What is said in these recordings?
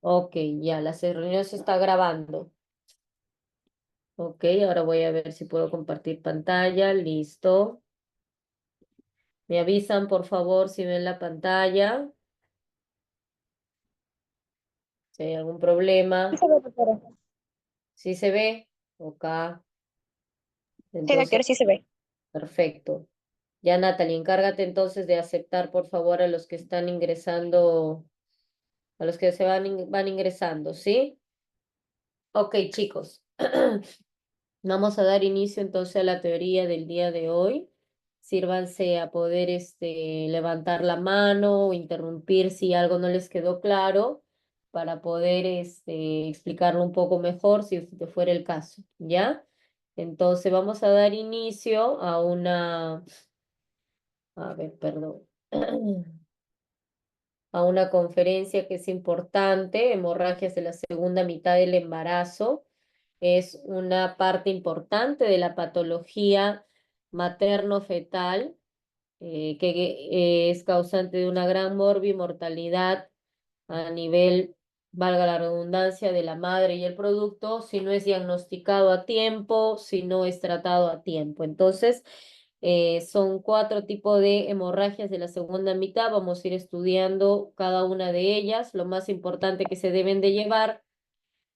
Ok, ya, la reunión se está grabando. Ok, ahora voy a ver si puedo compartir pantalla. Listo. Me avisan, por favor, si ven la pantalla, si hay algún Sí problema. se ve, doctora. ¿Sí se ve? Ok, Sí, entonces, doctora, sí se ve. perfecto. Ya, Natalie, encárgate entonces de aceptar, por favor, a los que están ingresando, a los que se van ingresando, ¿sí? Ok, chicos. Vamos a dar inicio entonces a la teoría del día de hoy. Sírvanse a poder levantar la mano o interrumpir si algo no les quedó claro para poder explicarlo un poco mejor si fuera el caso, ¿ya? Entonces vamos a dar inicio a a ver, perdón, a una conferencia que es importante, hemorragias de la segunda mitad del embarazo. Es una parte importante de la patología materno-fetal, que es causante de una gran morbimortalidad a nivel, valga la redundancia, de la madre y el producto, si no es diagnosticado a tiempo, si no es tratado a tiempo. Entonces, son cuatro tipos de hemorragias de la segunda mitad. Vamos a ir estudiando cada una de ellas. Lo más importante que se deben de llevar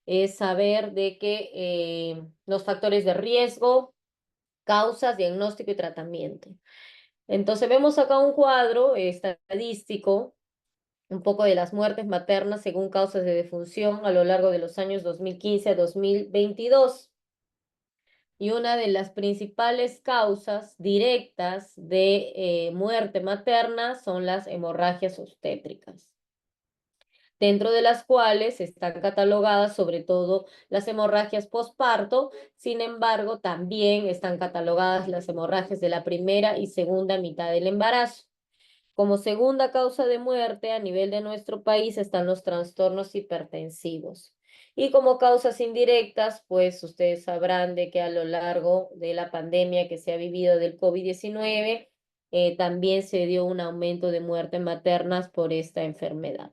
es saber de que los factores de riesgo, causas, diagnóstico y tratamiento. Entonces vemos acá un cuadro estadístico, un poco de las muertes maternas según causas de defunción a lo largo de los años 2015 a 2022. Y una de las principales causas directas de muerte materna son las hemorragias obstétricas, dentro de las cuales están catalogadas sobre todo las hemorragias posparto. Sin embargo, también están catalogadas las hemorragias de la primera y segunda mitad del embarazo. Como segunda causa de muerte a nivel de nuestro país están los trastornos hipertensivos. Y como causas indirectas, pues ustedes sabrán de que a lo largo de la pandemia que se ha vivido del COVID-19, también se dio un aumento de muertes maternas por esta enfermedad.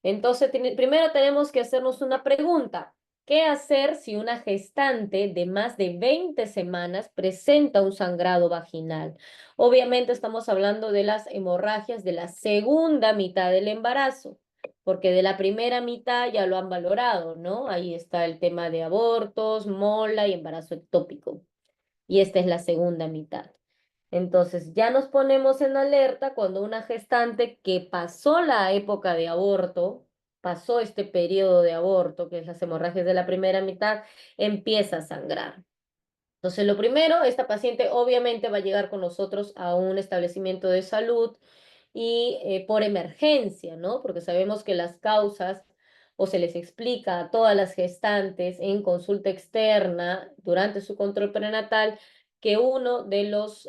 Entonces, primero tenemos que hacernos una pregunta. ¿Qué hacer si una gestante de más de 20 semanas presenta un sangrado vaginal? Obviamente estamos hablando de las hemorragias de la segunda mitad del embarazo, porque de la primera mitad ya lo han valorado, ¿no? Ahí está el tema de abortos, mola y embarazo ectópico. Y esta es la segunda mitad. Entonces, ya nos ponemos en alerta cuando una gestante que pasó la época de aborto, pasó este periodo de aborto, que es las hemorragias de la primera mitad, empieza a sangrar. Entonces, lo primero, esta paciente obviamente va a llegar con nosotros a un establecimiento de salud y por emergencia, ¿no? Porque sabemos que las causas o se les explica a todas las gestantes en consulta externa durante su control prenatal que uno de los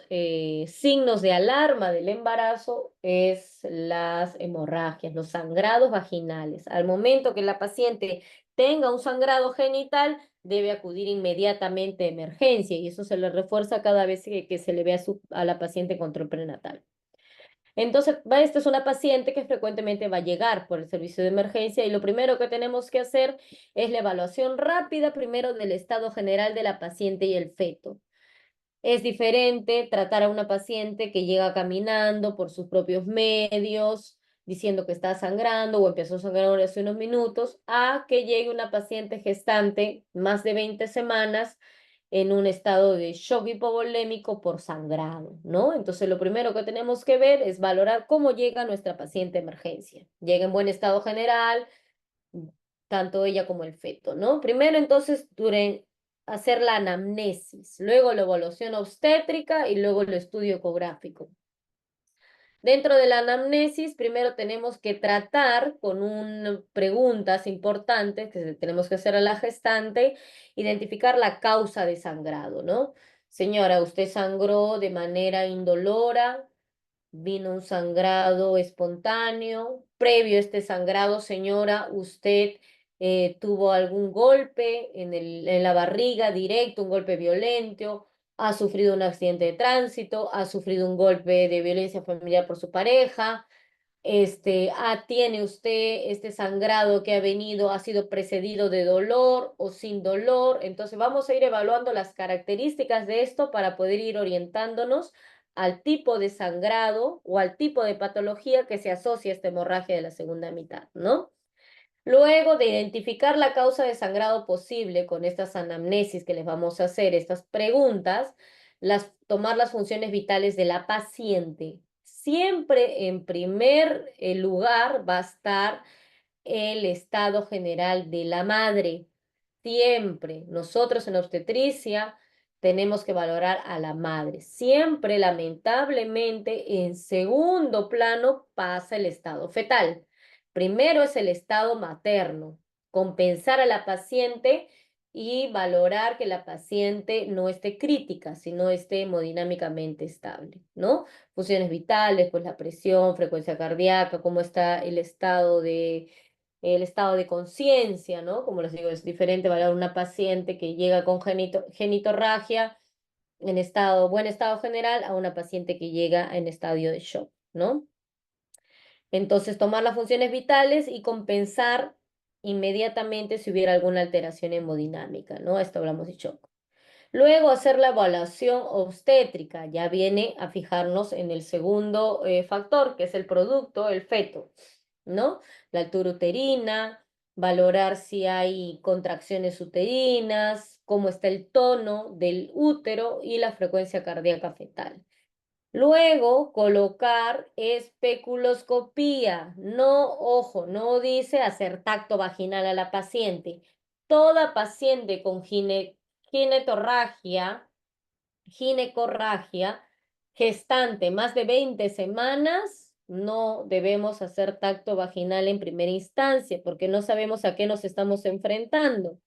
signos de alarma del embarazo es las hemorragias, los sangrados vaginales. Al momento que la paciente tenga un sangrado genital, debe acudir inmediatamente a emergencia y eso se le refuerza cada vez que se le ve a la paciente en control prenatal. Entonces, esta es una paciente que frecuentemente va a llegar por el servicio de emergencia y lo primero que tenemos que hacer es la evaluación rápida primero del estado general de la paciente y el feto. Es diferente tratar a una paciente que llega caminando por sus propios medios, diciendo que está sangrando o empezó a sangrar hace unos minutos, a que llegue una paciente gestante más de 20 semanas en un estado de shock hipovolémico por sangrado, ¿no? Entonces, lo primero que tenemos que ver es valorar cómo llega nuestra paciente a emergencia. Llega en buen estado general, tanto ella como el feto, ¿no? Primero, entonces, hacer la anamnesis, luego la evaluación obstétrica y luego el estudio ecográfico. Dentro de la anamnesis, primero tenemos que tratar con preguntas importantes que tenemos que hacer a la gestante, identificar la causa de sangrado, ¿no? Señora, ¿usted sangró de manera indolora? ¿Vino un sangrado espontáneo? Previo a este sangrado, señora, ¿usted tuvo algún golpe en la barriga directo, un golpe violento? ¿Ha sufrido un accidente de tránsito? ¿Ha sufrido un golpe de violencia familiar por su pareja? tiene usted este sangrado que ha venido, ha sido precedido de dolor o sin dolor. Entonces vamos a ir evaluando las características de esto para poder ir orientándonos al tipo de sangrado o al tipo de patología que se asocia a esta hemorragia de la segunda mitad, ¿no? Luego de identificar la causa de sangrado posible con estas anamnesis que les vamos a hacer, estas preguntas, tomar las funciones vitales de la paciente. Siempre en primer lugar va a estar el estado general de la madre. Siempre. Nosotros en obstetricia tenemos que valorar a la madre. Siempre, lamentablemente, en segundo plano pasa el estado fetal. Primero es el estado materno, compensar a la paciente y valorar que la paciente no esté crítica, sino esté hemodinámicamente estable, ¿no? Funciones vitales, pues la presión, frecuencia cardíaca, cómo está el estado de conciencia, ¿no? Como les digo, es diferente valorar una paciente que llega con genitorragia en buen estado general a una paciente que llega en estadio de shock, ¿no? Entonces, tomar las funciones vitales y compensar inmediatamente si hubiera alguna alteración hemodinámica, ¿no? Esto hablamos de shock. Luego, hacer la evaluación obstétrica. Ya viene a fijarnos en el segundo factor, que es el producto, el feto, ¿no? La altura uterina, valorar si hay contracciones uterinas, cómo está el tono del útero y la frecuencia cardíaca fetal. Luego, colocar especuloscopía. No, ojo, no dice hacer tacto vaginal a la paciente. Toda paciente con ginetorragia, ginecorragia, gestante más de 20 semanas, no debemos hacer tacto vaginal en primera instancia porque no sabemos a qué nos estamos enfrentando.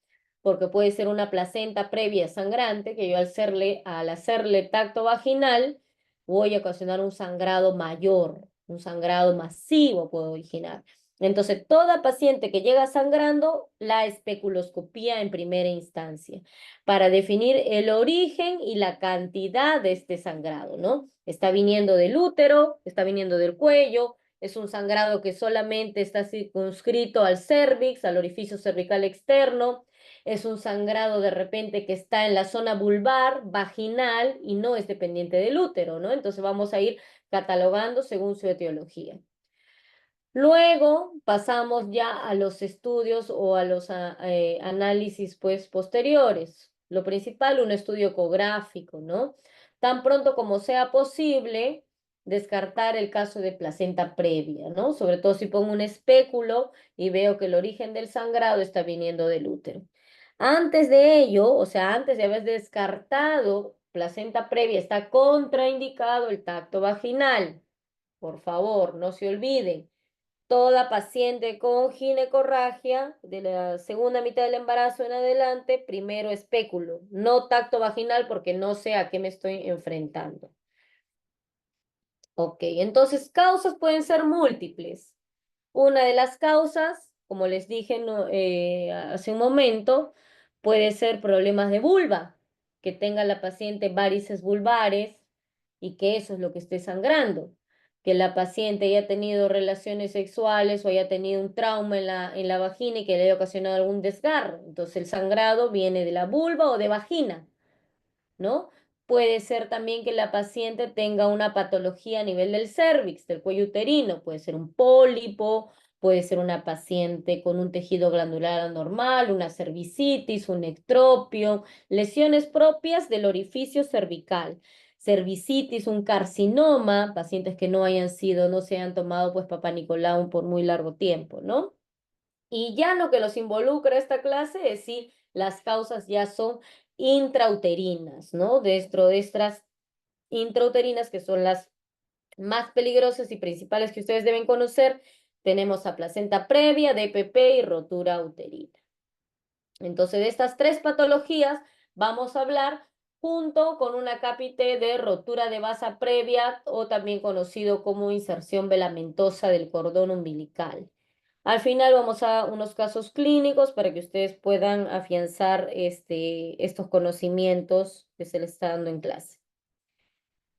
Porque puede ser una placenta previa sangrante que yo al hacerle tacto vaginal voy a ocasionar un sangrado mayor, un sangrado masivo puedo originar. Entonces, toda paciente que llega sangrando, la especuloscopía en primera instancia para definir el origen y la cantidad de este sangrado, ¿no? Está viniendo del útero, está viniendo del cuello, es un sangrado que solamente está circunscrito al cérvix, al orificio cervical externo, es un sangrado de repente que está en la zona vulvar, vaginal y no es dependiente del útero, ¿no? Entonces vamos a ir catalogando según su etiología. Luego pasamos ya a los estudios o a los análisis pues posteriores. Lo principal, un estudio ecográfico, ¿no? Tan pronto como sea posible, descartar el caso de placenta previa, ¿no? Sobre todo si pongo un espéculo y veo que el origen del sangrado está viniendo del útero. Antes de ello, o sea, antes de haber descartado placenta previa, está contraindicado el tacto vaginal. Por favor, no se olviden. Toda paciente con ginecorragia de la segunda mitad del embarazo en adelante, primero espéculo, no tacto vaginal porque no sé a qué me estoy enfrentando. Ok, entonces causas pueden ser múltiples. Una de las causas, como les dije hace un momento, puede ser problemas de vulva, que tenga la paciente varices vulvares y que eso es lo que esté sangrando. Que la paciente haya tenido relaciones sexuales o haya tenido un trauma en la vagina y que le haya ocasionado algún desgarro. Entonces el sangrado viene de la vulva o de vagina, ¿no? Puede ser también que la paciente tenga una patología a nivel del cérvix, del cuello uterino, puede ser un pólipo, puede ser una paciente con un tejido glandular anormal, una cervicitis, un ectropio, lesiones propias del orificio cervical, cervicitis, un carcinoma, pacientes que no se han tomado pues Papá Nicolau por muy largo tiempo, ¿no? Y ya lo que los involucra esta clase es si las causas ya son intrauterinas, ¿no? Dentro de estas intrauterinas, que son las más peligrosas y principales que ustedes deben conocer, tenemos a placenta previa, DPP y rotura uterina. Entonces, de estas tres patologías vamos a hablar junto con una cápite de rotura de vasa previa o también conocido como inserción velamentosa del cordón umbilical. Al final vamos a unos casos clínicos para que ustedes puedan afianzar estos conocimientos que se les está dando en clase.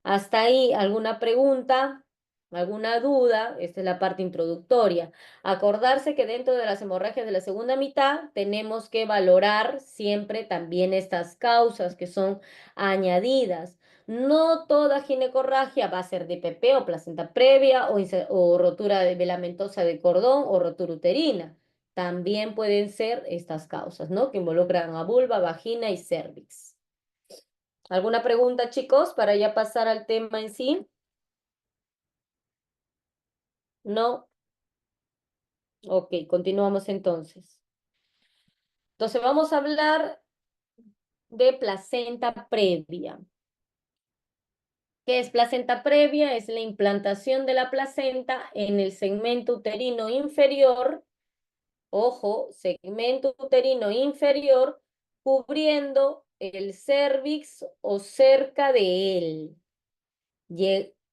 ¿Hasta ahí alguna pregunta? ¿Alguna duda? Esta es la parte introductoria. Acordarse que dentro de las hemorragias de la segunda mitad tenemos que valorar siempre también estas causas que son añadidas. No toda ginecorragia va a ser de PP o placenta previa o rotura de velamentosa de cordón o rotura uterina. También pueden ser estas causas, ¿no? Que involucran a vulva, vagina y cervix. ¿Alguna pregunta, chicos, para ya pasar al tema en sí? No. Ok, continuamos entonces. Entonces vamos a hablar de placenta previa. ¿Qué es placenta previa? Es la implantación de la placenta en el segmento uterino inferior, ojo, segmento uterino inferior, cubriendo el cérvix o cerca de él,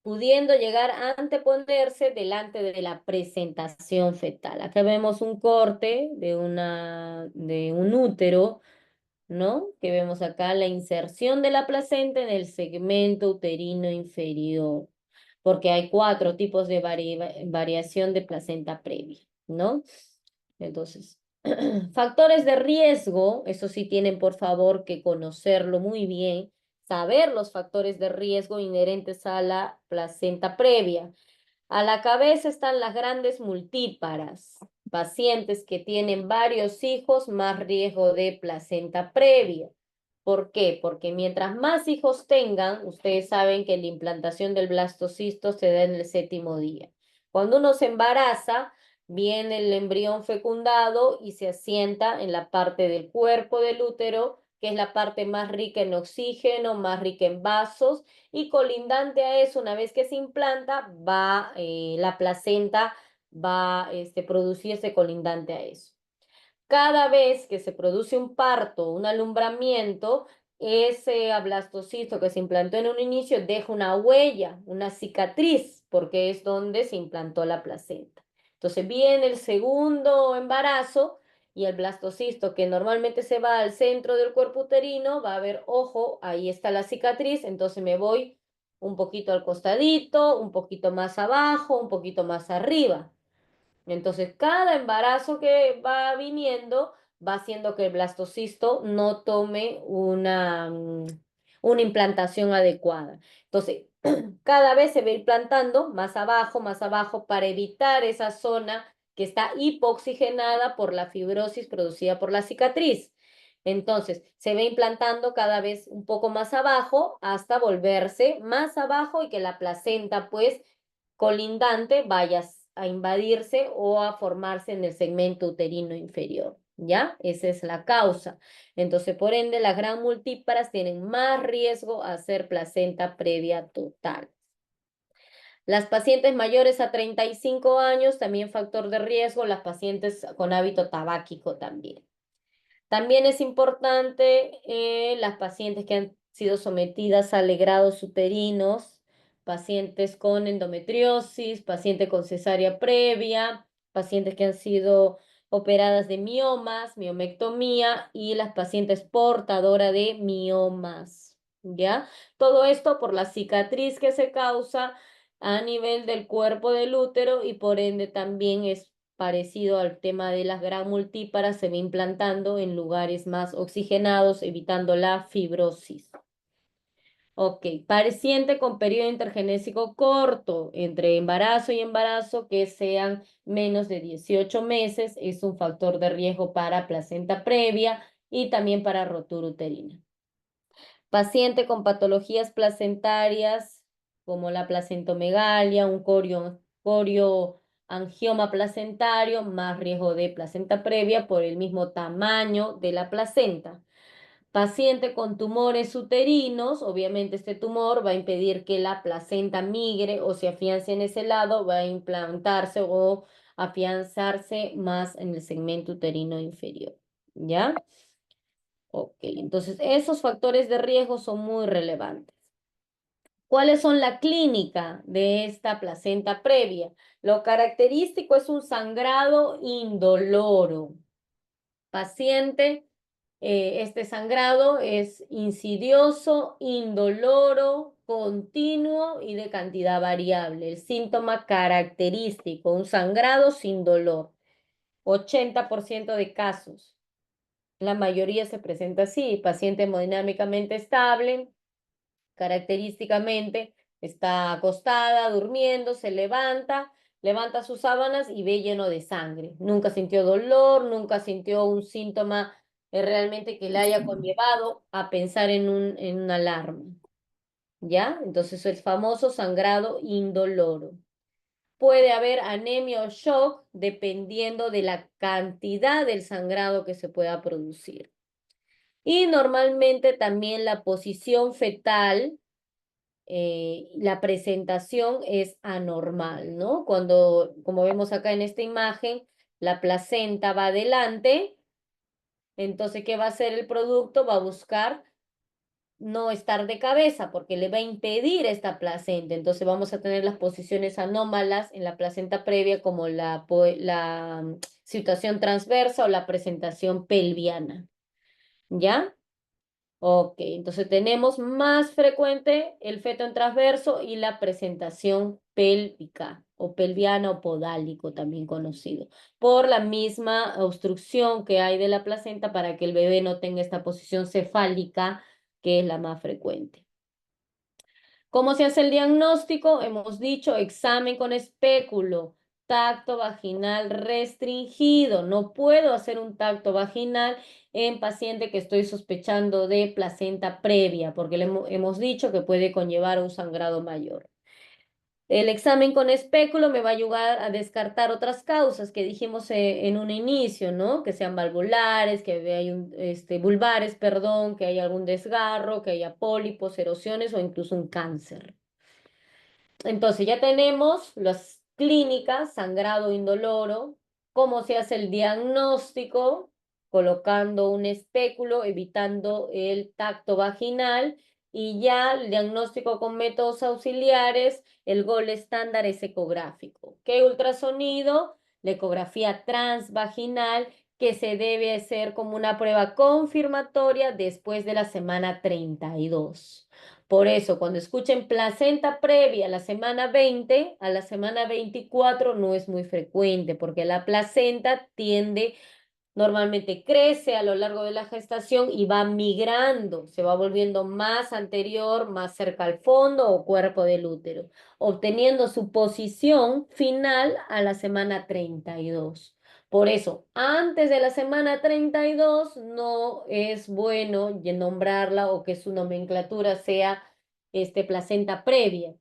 pudiendo llegar a anteponerse delante de la presentación fetal. Acá vemos un corte de un útero, ¿no? Que vemos acá la inserción de la placenta en el segmento uterino inferior, porque hay 4 tipos de variación de placenta previa, ¿no? Entonces, factores de riesgo, eso sí tienen por favor que conocerlo muy bien, saber los factores de riesgo inherentes a la placenta previa. A la cabeza están las grandes multíparas, pacientes que tienen varios hijos, más riesgo de placenta previa. ¿Por qué? Porque mientras más hijos tengan, ustedes saben que la implantación del blastocisto se da en el 7º día. Cuando uno se embaraza, viene el embrión fecundado y se asienta en la parte del cuerpo del útero, que es la parte más rica en oxígeno, más rica en vasos, y colindante a eso, una vez que se implanta, la placenta va a producirse colindante a eso. Cada vez que se produce un parto, un alumbramiento, ese ablastocisto que se implantó en un inicio deja una huella, una cicatriz, porque es donde se implantó la placenta. Entonces viene el segundo embarazo y el blastocisto que normalmente se va al centro del cuerpo uterino, va a ver, ojo, ahí está la cicatriz, entonces me voy un poquito al costadito, un poquito más abajo, un poquito más arriba. Entonces, cada embarazo que va viniendo va haciendo que el blastocisto no tome una implantación adecuada. Entonces, cada vez se va implantando más abajo, para evitar esa zona que está hipoxigenada por la fibrosis producida por la cicatriz. Entonces, se va implantando cada vez un poco más abajo hasta volverse más abajo y que la placenta, pues, colindante vaya a invadirse o a formarse en el segmento uterino inferior. ¿Ya? Esa es la causa. Entonces, por ende, las gran multíparas tienen más riesgo a ser placenta previa total. Las pacientes mayores a 35 años, también factor de riesgo, las pacientes con hábito tabáquico también. También es importante las pacientes que han sido sometidas a legrados uterinos, pacientes con endometriosis, pacientes con cesárea previa, pacientes que han sido operadas de miomas, miomectomía y las pacientes portadoras de miomas, ¿ya? Todo esto por la cicatriz que se causa a nivel del cuerpo del útero y por ende también es parecido al tema de las gran multíparas, se va implantando en lugares más oxigenados, evitando la fibrosis. Ok, paciente con periodo intergenésico corto, entre embarazo y embarazo, que sean menos de 18 meses, es un factor de riesgo para placenta previa y también para rotura uterina. Paciente con patologías placentarias como la placentomegalia, un corioangioma placentario, más riesgo de placenta previa por el mismo tamaño de la placenta. Paciente con tumores uterinos, obviamente este tumor va a impedir que la placenta migre o se afiance en ese lado, va a implantarse o afianzarse más en el segmento uterino inferior. ¿Ya? Ok, entonces esos factores de riesgo son muy relevantes. ¿Cuáles son la clínica de esta placenta previa? Lo característico es un sangrado indoloro. Paciente, este sangrado es insidioso, indoloro, continuo y de cantidad variable. El síntoma característico, un sangrado sin dolor. 80% de casos. La mayoría se presenta así, paciente hemodinámicamente estable, característicamente está acostada, durmiendo, se levanta, levanta sus sábanas y ve lleno de sangre. Nunca sintió dolor, nunca sintió un síntoma realmente que le haya conllevado a pensar en una alarma. ¿Ya? Entonces el famoso sangrado indoloro. Puede haber anemia o shock dependiendo de la cantidad del sangrado que se pueda producir. Y normalmente también la posición fetal, la presentación es anormal, ¿no? Cuando, como vemos acá en esta imagen, la placenta va adelante, entonces, ¿qué va a hacer el producto? Va a buscar no estar de cabeza porque le va a impedir esta placenta. Entonces vamos a tener las posiciones anómalas en la placenta previa como la situación transversa o la presentación pelviana. ¿Ya? Ok, entonces tenemos más frecuente el feto en transverso y la presentación pélvica o pelviana o podálico también conocido, por la misma obstrucción que hay de la placenta para que el bebé no tenga esta posición cefálica que es la más frecuente. ¿Cómo se hace el diagnóstico? Hemos dicho examen con espéculo, tacto vaginal restringido. No puedo hacer un tacto vaginal en paciente que estoy sospechando de placenta previa, porque hemos dicho que puede conllevar un sangrado mayor. El examen con espéculo me va a ayudar a descartar otras causas que dijimos en un inicio, ¿no? Que sean valvulares, que hay vulvares, perdón, que haya algún desgarro, que haya pólipos, erosiones o incluso un cáncer. Entonces ya tenemos las clínicas, sangrado indoloro, cómo se hace el diagnóstico, colocando un espéculo, evitando el tacto vaginal y ya el diagnóstico con métodos auxiliares, el gol estándar es ecográfico. ¿Qué ultrasonido? La ecografía transvaginal que se debe hacer como una prueba confirmatoria después de la semana 32. Por eso, cuando escuchen placenta previa a la semana 20, a la semana 24 no es muy frecuente, porque la placenta tiende, normalmente crece a lo largo de la gestación y va migrando, se va volviendo más anterior, más cerca al fondo o cuerpo del útero, obteniendo su posición final a la semana 32. Por eso, antes de la semana 32 no es bueno nombrarla o que su nomenclatura sea placenta previa.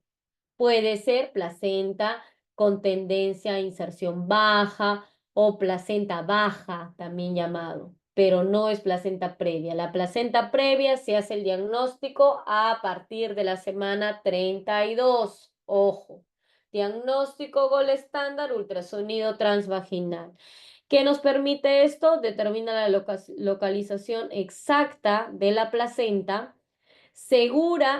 Puede ser placenta con tendencia a inserción baja o placenta baja, también llamado, pero no es placenta previa. La placenta previa se hace el diagnóstico a partir de la semana 32. Ojo, diagnóstico gol estándar, ultrasonido transvaginal. ¿Qué nos permite esto? Determina la localización exacta de la placenta.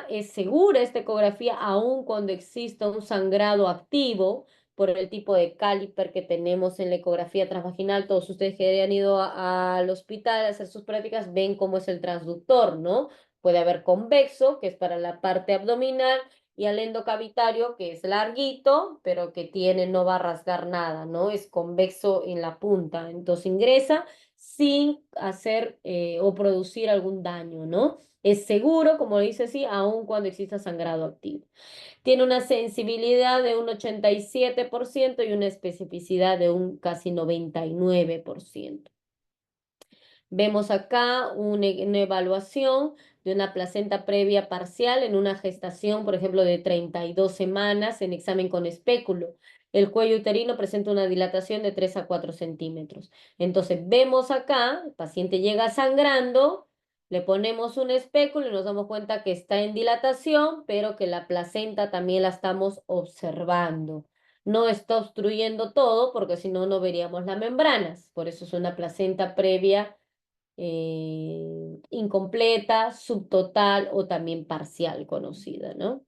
Es segura esta ecografía aun cuando exista un sangrado activo por el tipo de caliper que tenemos en la ecografía transvaginal. Todos ustedes que hayan ido al hospital a hacer sus prácticas ven cómo es el transductor, ¿no? Puede haber convexo, que es para la parte abdominal, y al endocavitario, que es larguito, pero que no va a rasgar nada, ¿no? Es convexo en la punta. Entonces ingresa sin hacer o producir algún daño, ¿no? Es seguro, como dice así, aun cuando exista sangrado activo. Tiene una sensibilidad de un 87% y una especificidad de un casi 99%. Vemos acá una evaluación de una placenta previa parcial en una gestación, por ejemplo, de 32 semanas en examen con espéculo. El cuello uterino presenta una dilatación de 3 a 4 centímetros. Entonces, vemos acá, el paciente llega sangrando, le ponemos un espéculo y nos damos cuenta que está en dilatación, pero que la placenta también la estamos observando. No está obstruyendo todo, porque si no, no veríamos las membranas. Por eso es una placenta previa incompleta, subtotal o también parcial conocida, ¿no?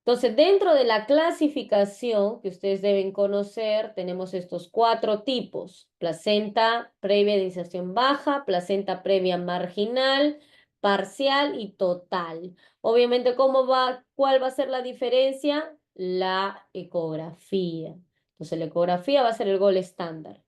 Entonces, dentro de la clasificación que ustedes deben conocer, tenemos estos 4 tipos: placenta previa de inserción baja, placenta previa marginal, parcial y total. Obviamente, ¿cuál va a ser la diferencia? La ecografía. Entonces, la ecografía va a ser el gol estándar.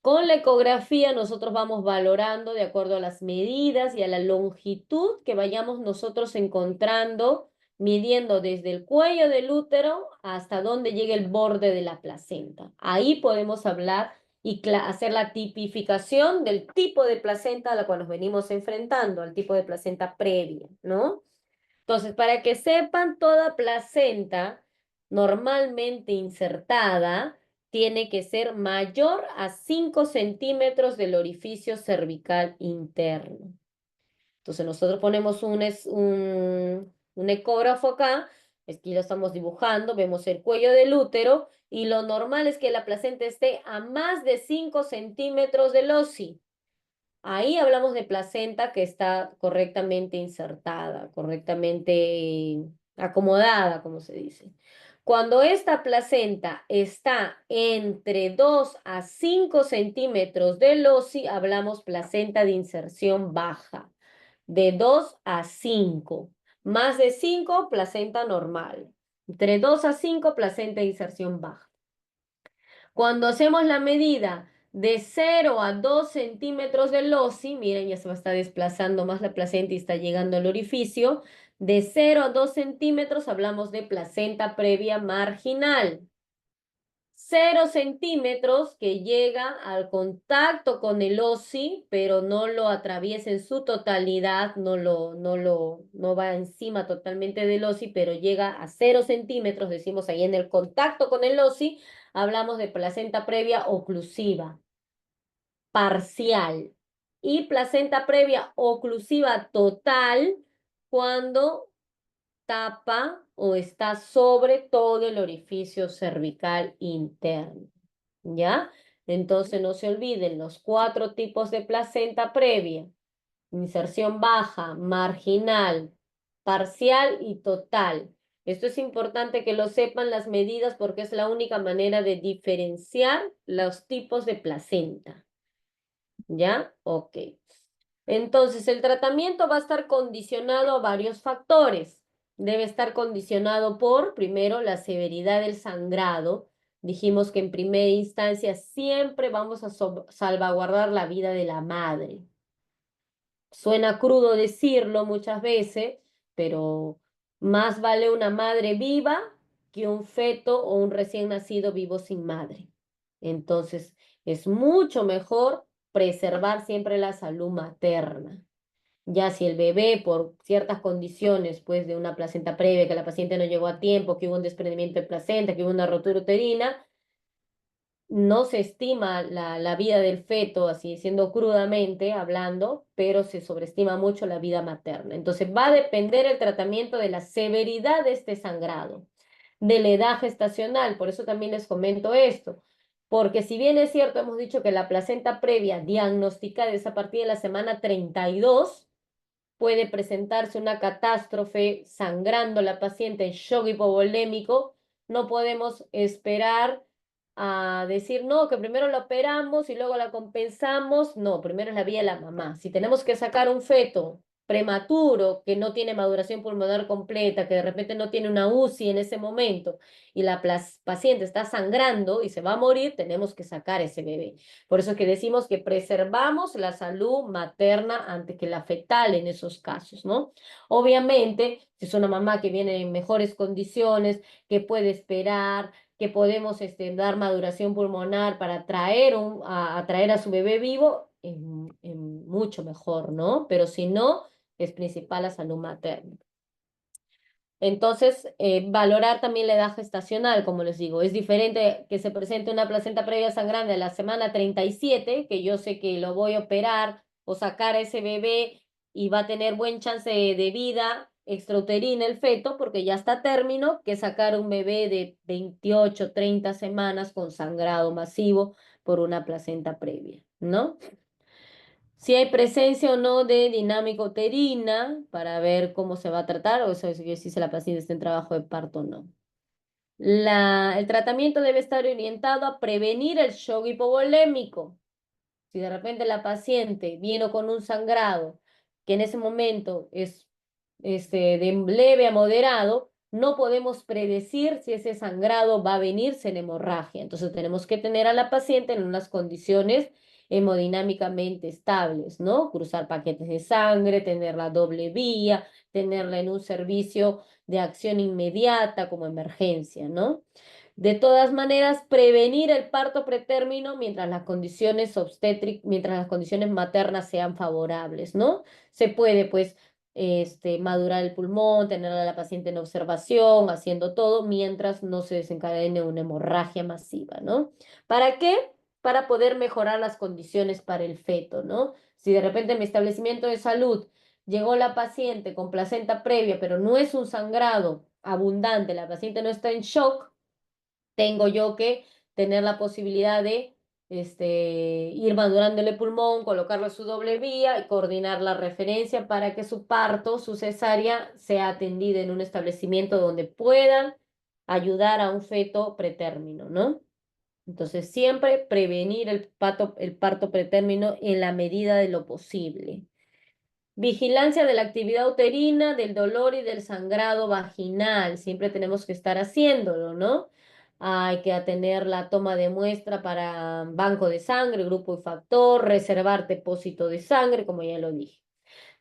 Con la ecografía nosotros vamos valorando de acuerdo a las medidas y a la longitud que vayamos nosotros encontrando, midiendo desde el cuello del útero hasta donde llegue el borde de la placenta. Ahí podemos hablar y hacer la tipificación del tipo de placenta a la cual nos venimos enfrentando, al tipo de placenta previa, ¿no? Entonces, para que sepan, toda placenta normalmente insertada tiene que ser mayor a 5 centímetros del orificio cervical interno. Entonces, nosotros ponemos un ecógrafo acá, aquí lo estamos dibujando, vemos el cuello del útero y lo normal es que la placenta esté a más de 5 centímetros del OSI. Ahí hablamos de placenta que está correctamente insertada, correctamente acomodada, como se dice. Cuando esta placenta está entre 2 a 5 centímetros del OSI, hablamos placenta de inserción baja. De 2 a 5. Más de 5, placenta normal. Entre 2 a 5, placenta de inserción baja. Cuando hacemos la medida de 0 a 2 centímetros del OSI, miren, ya se va a estar desplazando más la placenta y está llegando al orificio. De 0 a 2 centímetros hablamos de placenta previa marginal. 0 centímetros que llega al contacto con el OSI, pero no lo atraviesa en su totalidad, no va encima totalmente del OSI, pero llega a 0 centímetros, decimos ahí en el contacto con el OSI, hablamos de placenta previa oclusiva, parcial, y placenta previa oclusiva total cuando tapa o está sobre todo el orificio cervical interno. ¿Ya? Entonces no se olviden los 4 tipos de placenta previa: inserción baja, marginal, parcial y total. Esto es importante que lo sepan las medidas porque es la única manera de diferenciar los tipos de placenta. ¿Ya? Ok. Entonces, el tratamiento va a estar condicionado a varios factores. Debe estar condicionado por, primero, la severidad del sangrado. Dijimos que en primera instancia siempre vamos a salvaguardar la vida de la madre. Suena crudo decirlo muchas veces, pero más vale una madre viva que un feto o un recién nacido vivo sin madre. Entonces, es mucho mejor preservar siempre la salud materna. Ya si el bebé, por ciertas condiciones, pues de una placenta previa, que la paciente no llegó a tiempo, que hubo un desprendimiento de placenta, que hubo una rotura uterina, no se estima la vida del feto, así siendo crudamente hablando, pero se sobreestima mucho la vida materna. Entonces va a depender el tratamiento de la severidad de este sangrado, de la edad gestacional. Por eso también les comento esto, porque si bien es cierto, hemos dicho que la placenta previa diagnosticada es a partir de la semana 32, puede presentarse una catástrofe sangrando la paciente en shock hipovolémico. No podemos esperar a decir, no, que primero la operamos y luego la compensamos. No, primero es la vida de la mamá. Si tenemos que sacar un feto prematuro, que no tiene maduración pulmonar completa, que de repente no tiene una UCI en ese momento y la paciente está sangrando y se va a morir, tenemos que sacar ese bebé. Por eso es que decimos que preservamos la salud materna antes que la fetal en esos casos, ¿no? Obviamente, si es una mamá que viene en mejores condiciones, que puede esperar, que podemos dar maduración pulmonar para traer a su bebé vivo, mucho mejor, ¿no? Pero si no, es principal la salud materna. Entonces, valorar también la edad gestacional, como les digo. Es diferente que se presente una placenta previa sangrante a la semana 37, que yo sé que lo voy a operar o sacar a ese bebé y va a tener buen chance de vida extrauterina el feto, porque ya está a término, que sacar un bebé de 28, 30 semanas con sangrado masivo por una placenta previa, ¿no? Si hay presencia o no de dinámica uterina para ver cómo se va a tratar o eso es si se la paciente está en trabajo de parto o no. El tratamiento debe estar orientado a prevenir el shock hipovolémico. Si de repente la paciente vino con un sangrado que en ese momento es de leve a moderado, no podemos predecir si ese sangrado va a venirse en hemorragia. Entonces tenemos que tener a la paciente en unas condiciones hemodinámicamente estables, ¿no? Cruzar paquetes de sangre, tenerla doble vía, tenerla en un servicio de acción inmediata como emergencia, ¿no? De todas maneras, prevenir el parto pretérmino mientras las condiciones maternas sean favorables, ¿no? Se puede, pues, madurar el pulmón, tener a la paciente en observación, haciendo todo mientras no se desencadene una hemorragia masiva, ¿no? ¿Para qué? Para poder mejorar las condiciones para el feto, ¿no? Si de repente en mi establecimiento de salud llegó la paciente con placenta previa, pero no es un sangrado abundante, la paciente no está en shock, tengo yo que tener la posibilidad de ir madurándole el pulmón, colocarlo en su doble vía y coordinar la referencia para que su parto, su cesárea, sea atendida en un establecimiento donde puedan ayudar a un feto pretérmino, ¿no? Entonces, siempre prevenir el parto pretérmino en la medida de lo posible. Vigilancia de la actividad uterina, del dolor y del sangrado vaginal. Siempre tenemos que estar haciéndolo, ¿no? Hay que atender la toma de muestra para banco de sangre, grupo y factor, reservar depósito de sangre, como ya lo dije.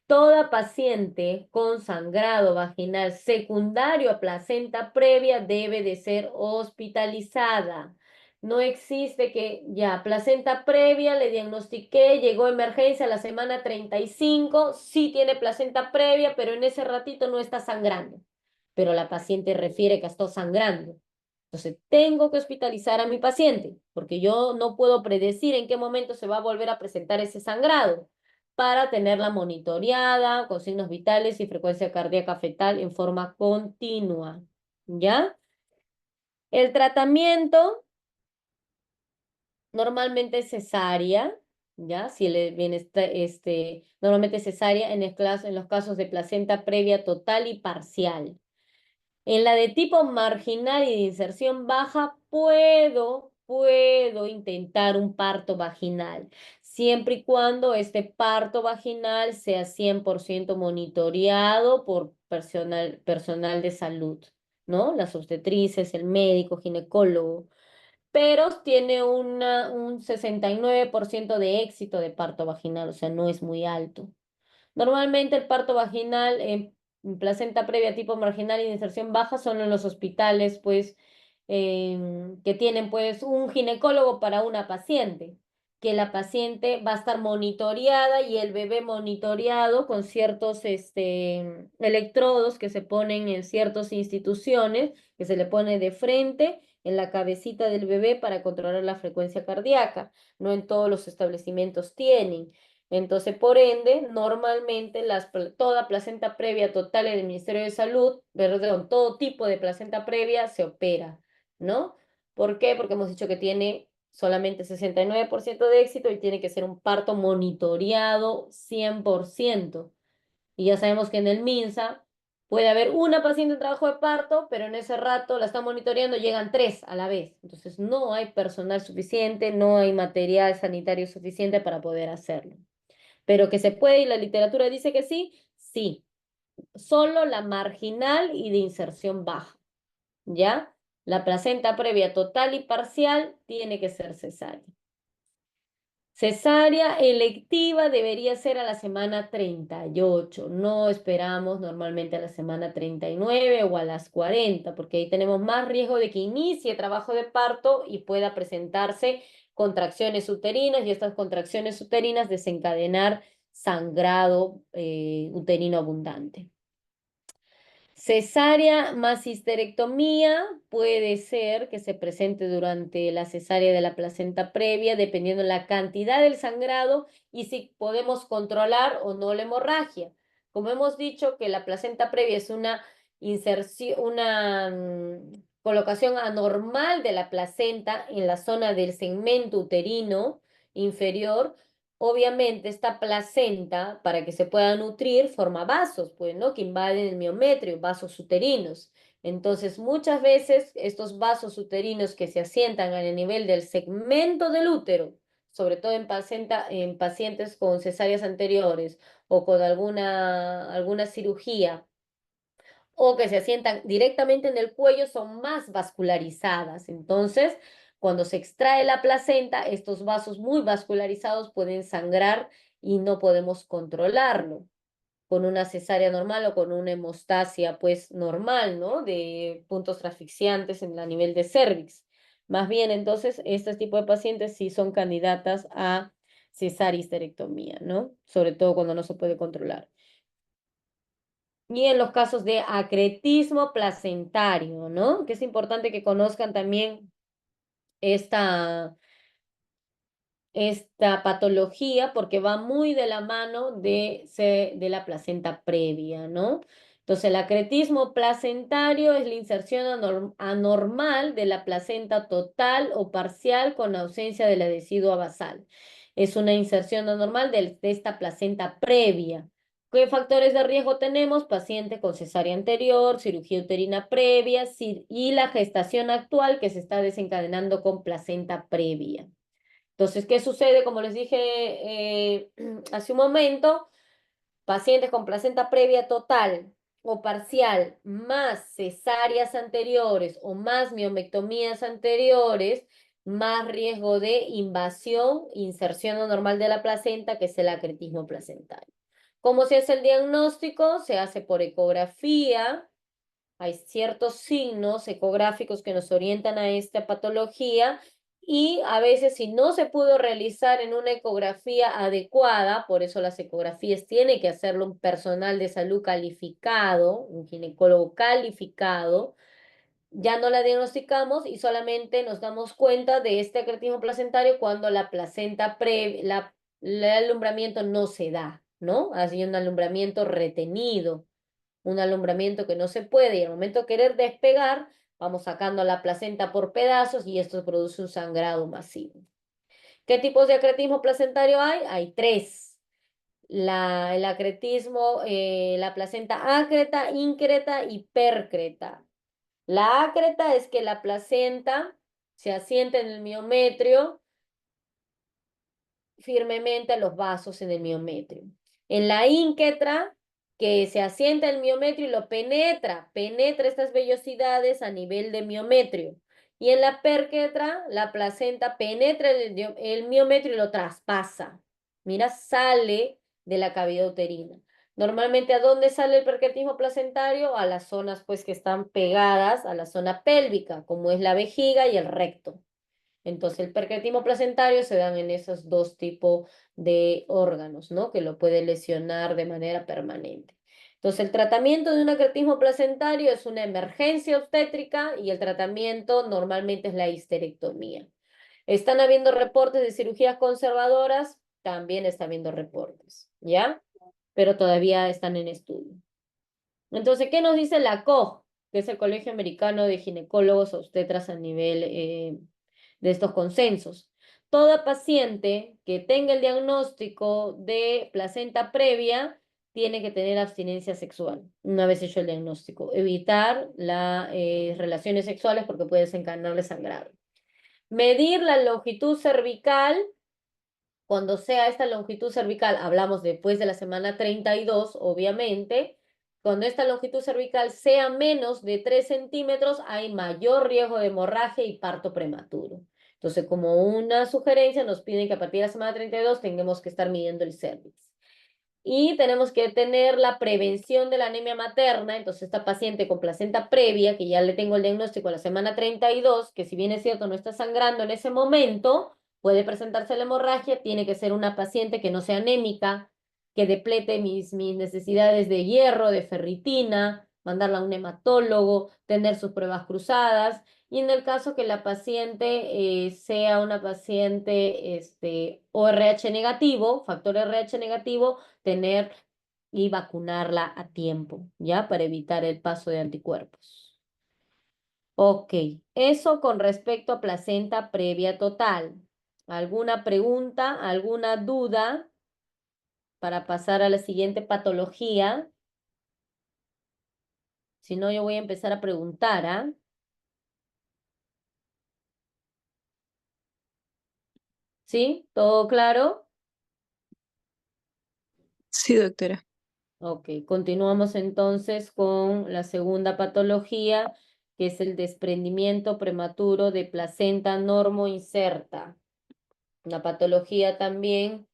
Toda paciente con sangrado vaginal secundario a placenta previa debe de ser hospitalizada. No existe que ya placenta previa, le diagnostiqué, llegó a emergencia a la semana 35, sí tiene placenta previa, pero en ese ratito no está sangrando. Pero la paciente refiere que está sangrando. Entonces, tengo que hospitalizar a mi paciente, porque yo no puedo predecir en qué momento se va a volver a presentar ese sangrado para tenerla monitoreada con signos vitales y frecuencia cardíaca fetal en forma continua. ¿Ya? El tratamiento normalmente es cesárea, ¿ya? Si le viene normalmente cesárea en los casos de placenta previa total y parcial. En la de tipo marginal y de inserción baja, puedo intentar un parto vaginal, siempre y cuando este parto vaginal sea 100% monitoreado por personal de salud, ¿no? Las obstetrices, el médico, ginecólogo, pero tiene un 69% de éxito de parto vaginal, o sea, no es muy alto. Normalmente el parto vaginal en placenta previa tipo marginal y de inserción baja son en los hospitales, pues, que tienen pues un ginecólogo para una paciente, que la paciente va a estar monitoreada y el bebé monitoreado con ciertos electrodos que se ponen en ciertas instituciones, que se le pone de frente en la cabecita del bebé para controlar la frecuencia cardíaca. No en todos los establecimientos tienen. Entonces, por ende, normalmente toda placenta previa total en el Ministerio de Salud, perdón, todo tipo de placenta previa se opera, ¿no? ¿Por qué? Porque hemos dicho que tiene solamente 69% de éxito y tiene que ser un parto monitoreado 100%. Y ya sabemos que en el MINSA puede haber una paciente en trabajo de parto, pero en ese rato la están monitoreando, llegan tres a la vez. Entonces, no hay personal suficiente, no hay material sanitario suficiente para poder hacerlo. Pero que se puede y la literatura dice que sí, sí. Solo la marginal y de inserción baja, ¿ya? La placenta previa total y parcial tiene que ser cesárea. Cesárea electiva debería ser a la semana 38. No esperamos normalmente a la semana 39 o a las 40, porque ahí tenemos más riesgo de que inicie trabajo de parto y pueda presentarse contracciones uterinas y estas contracciones uterinas desencadenar sangrado uterino abundante. Cesárea más histerectomía puede ser que se presente durante la cesárea de la placenta previa, dependiendo la cantidad del sangrado y si podemos controlar o no la hemorragia. Como hemos dicho que la placenta previa es una inserción, una colocación anormal de la placenta en la zona del segmento uterino inferior. Obviamente, esta placenta, para que se pueda nutrir, forma vasos, pues, ¿no? Que invaden el miometrio, vasos uterinos. Entonces, muchas veces estos vasos uterinos que se asientan a nivel del segmento del útero sobre todo en pacientes con cesáreas anteriores o con alguna cirugía, o que se asientan directamente en el cuello, son más vascularizadas. Entonces, cuando se extrae la placenta, estos vasos muy vascularizados pueden sangrar y no podemos controlarlo con una cesárea normal o con una hemostasia pues normal, ¿no? De puntos asfixiantes en la nivel de cervix. Más bien, entonces, este tipo de pacientes sí son candidatas a cesárea histerectomía, ¿no? Sobre todo cuando no se puede controlar. Y en los casos de acretismo placentario, ¿no? Que es importante que conozcan también esta, esta patología porque va muy de la mano de la placenta previa, ¿no? Entonces, el acretismo placentario es la inserción anormal de la placenta total o parcial con ausencia de la decidua basal. Es una inserción anormal de esta placenta previa. ¿Qué factores de riesgo tenemos? Paciente con cesárea anterior, cirugía uterina previa y la gestación actual que se está desencadenando con placenta previa. Entonces, ¿qué sucede? Como les dije hace un momento, pacientes con placenta previa total o parcial, más cesáreas anteriores o más miomectomías anteriores, más riesgo de invasión, inserción anormal de la placenta, que es el acretismo placentario. ¿Cómo se hace el diagnóstico? Se hace por ecografía. Hay ciertos signos ecográficos que nos orientan a esta patología y a veces si no se pudo realizar en una ecografía adecuada, por eso las ecografías tiene que hacerlo un personal de salud calificado, un ginecólogo calificado, ya no la diagnosticamos y solamente nos damos cuenta de este acretismo placentario cuando la placenta el alumbramiento no se da, ¿no? Así un alumbramiento retenido, un alumbramiento que no se puede y al momento de querer despegar, vamos sacando la placenta por pedazos y esto produce un sangrado masivo. ¿Qué tipos de acretismo placentario hay? Hay tres. El acretismo, la placenta ácreta, íncreta y percreta. La ácreta es que la placenta se asienta en el miometrio firmemente a los vasos en el miometrio. En la ínquetra, que se asienta el miometrio y lo penetra estas vellosidades a nivel de miometrio. Y en la perquetra, la placenta penetra el miometrio y lo traspasa. Mira, sale de la cavidad uterina. Normalmente, ¿a dónde sale el perquetismo placentario? A las zonas pues que están pegadas a la zona pélvica, como es la vejiga y el recto. Entonces, el perquetismo placentario se dan en esos dos tipos de órganos, ¿no? Que lo puede lesionar de manera permanente. Entonces, el tratamiento de un acretismo placentario es una emergencia obstétrica y el tratamiento normalmente es la histerectomía. ¿Están habiendo reportes de cirugías conservadoras? También está habiendo reportes, ¿ya? Pero todavía están en estudio. Entonces, ¿qué nos dice la COG, que es el Colegio Americano de Ginecólogos Obstetras a nivel de estos consensos? Toda paciente que tenga el diagnóstico de placenta previa tiene que tener abstinencia sexual, una vez hecho el diagnóstico. Evitar las relaciones sexuales porque puede desencadenarle sangrado. Medir la longitud cervical. Cuando sea esta longitud cervical, hablamos después de la semana 32, obviamente. Cuando esta longitud cervical sea menos de 3 centímetros, hay mayor riesgo de hemorragia y parto prematuro. Entonces, como una sugerencia, nos piden que a partir de la semana 32 tengamos que estar midiendo el cervix. Y tenemos que tener la prevención de la anemia materna. Entonces, esta paciente con placenta previa, que ya le tengo el diagnóstico a la semana 32, que si bien es cierto no está sangrando en ese momento, puede presentarse la hemorragia, tiene que ser una paciente que no sea anémica, que deplete mis necesidades de hierro, de ferritina, mandarla a un hematólogo, tener sus pruebas cruzadas. Y en el caso que la paciente sea una paciente ORH negativo, factor RH negativo, tener y vacunarla a tiempo, ¿ya? Para evitar el paso de anticuerpos. Ok, eso con respecto a placenta previa total. ¿Alguna pregunta, alguna duda para pasar a la siguiente patología? Si no, yo voy a empezar a preguntar, ¿ah? ¿Sí? ¿Todo claro? Sí, doctora. Ok, continuamos entonces con la segunda patología, que es el desprendimiento prematuro de placenta normoinserta. Una patología también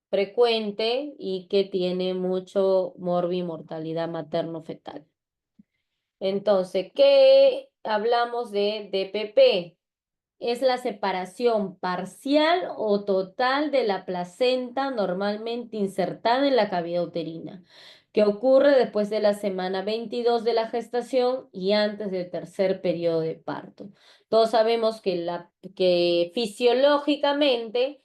frecuente y que tiene mucho morbimortalidad materno-fetal. Entonces, ¿qué hablamos de DPP? Es la separación parcial o total de la placenta normalmente insertada en la cavidad uterina, que ocurre después de la semana 22 de la gestación y antes del tercer periodo de parto. Todos sabemos que fisiológicamente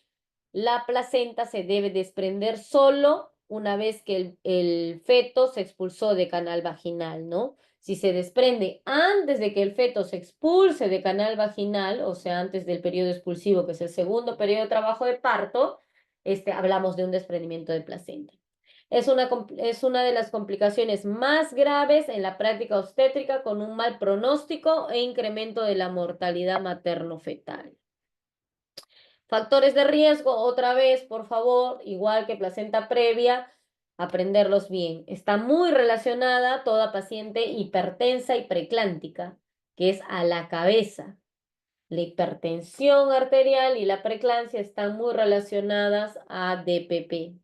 la placenta se debe desprender solo una vez que el feto se expulsó de canal vaginal, ¿no? Si se desprende antes de que el feto se expulse de canal vaginal, o sea, antes del periodo expulsivo, que es el segundo periodo de trabajo de parto, hablamos de un desprendimiento de placenta. Es una de las complicaciones más graves en la práctica obstétrica, con un mal pronóstico e incremento de la mortalidad materno-fetal. Factores de riesgo, otra vez, por favor, igual que placenta previa, aprenderlos bien. Está muy relacionada toda paciente hipertensa y preclántica, que es a la cabeza. La hipertensión arterial y la preeclampsia están muy relacionadas a DPP,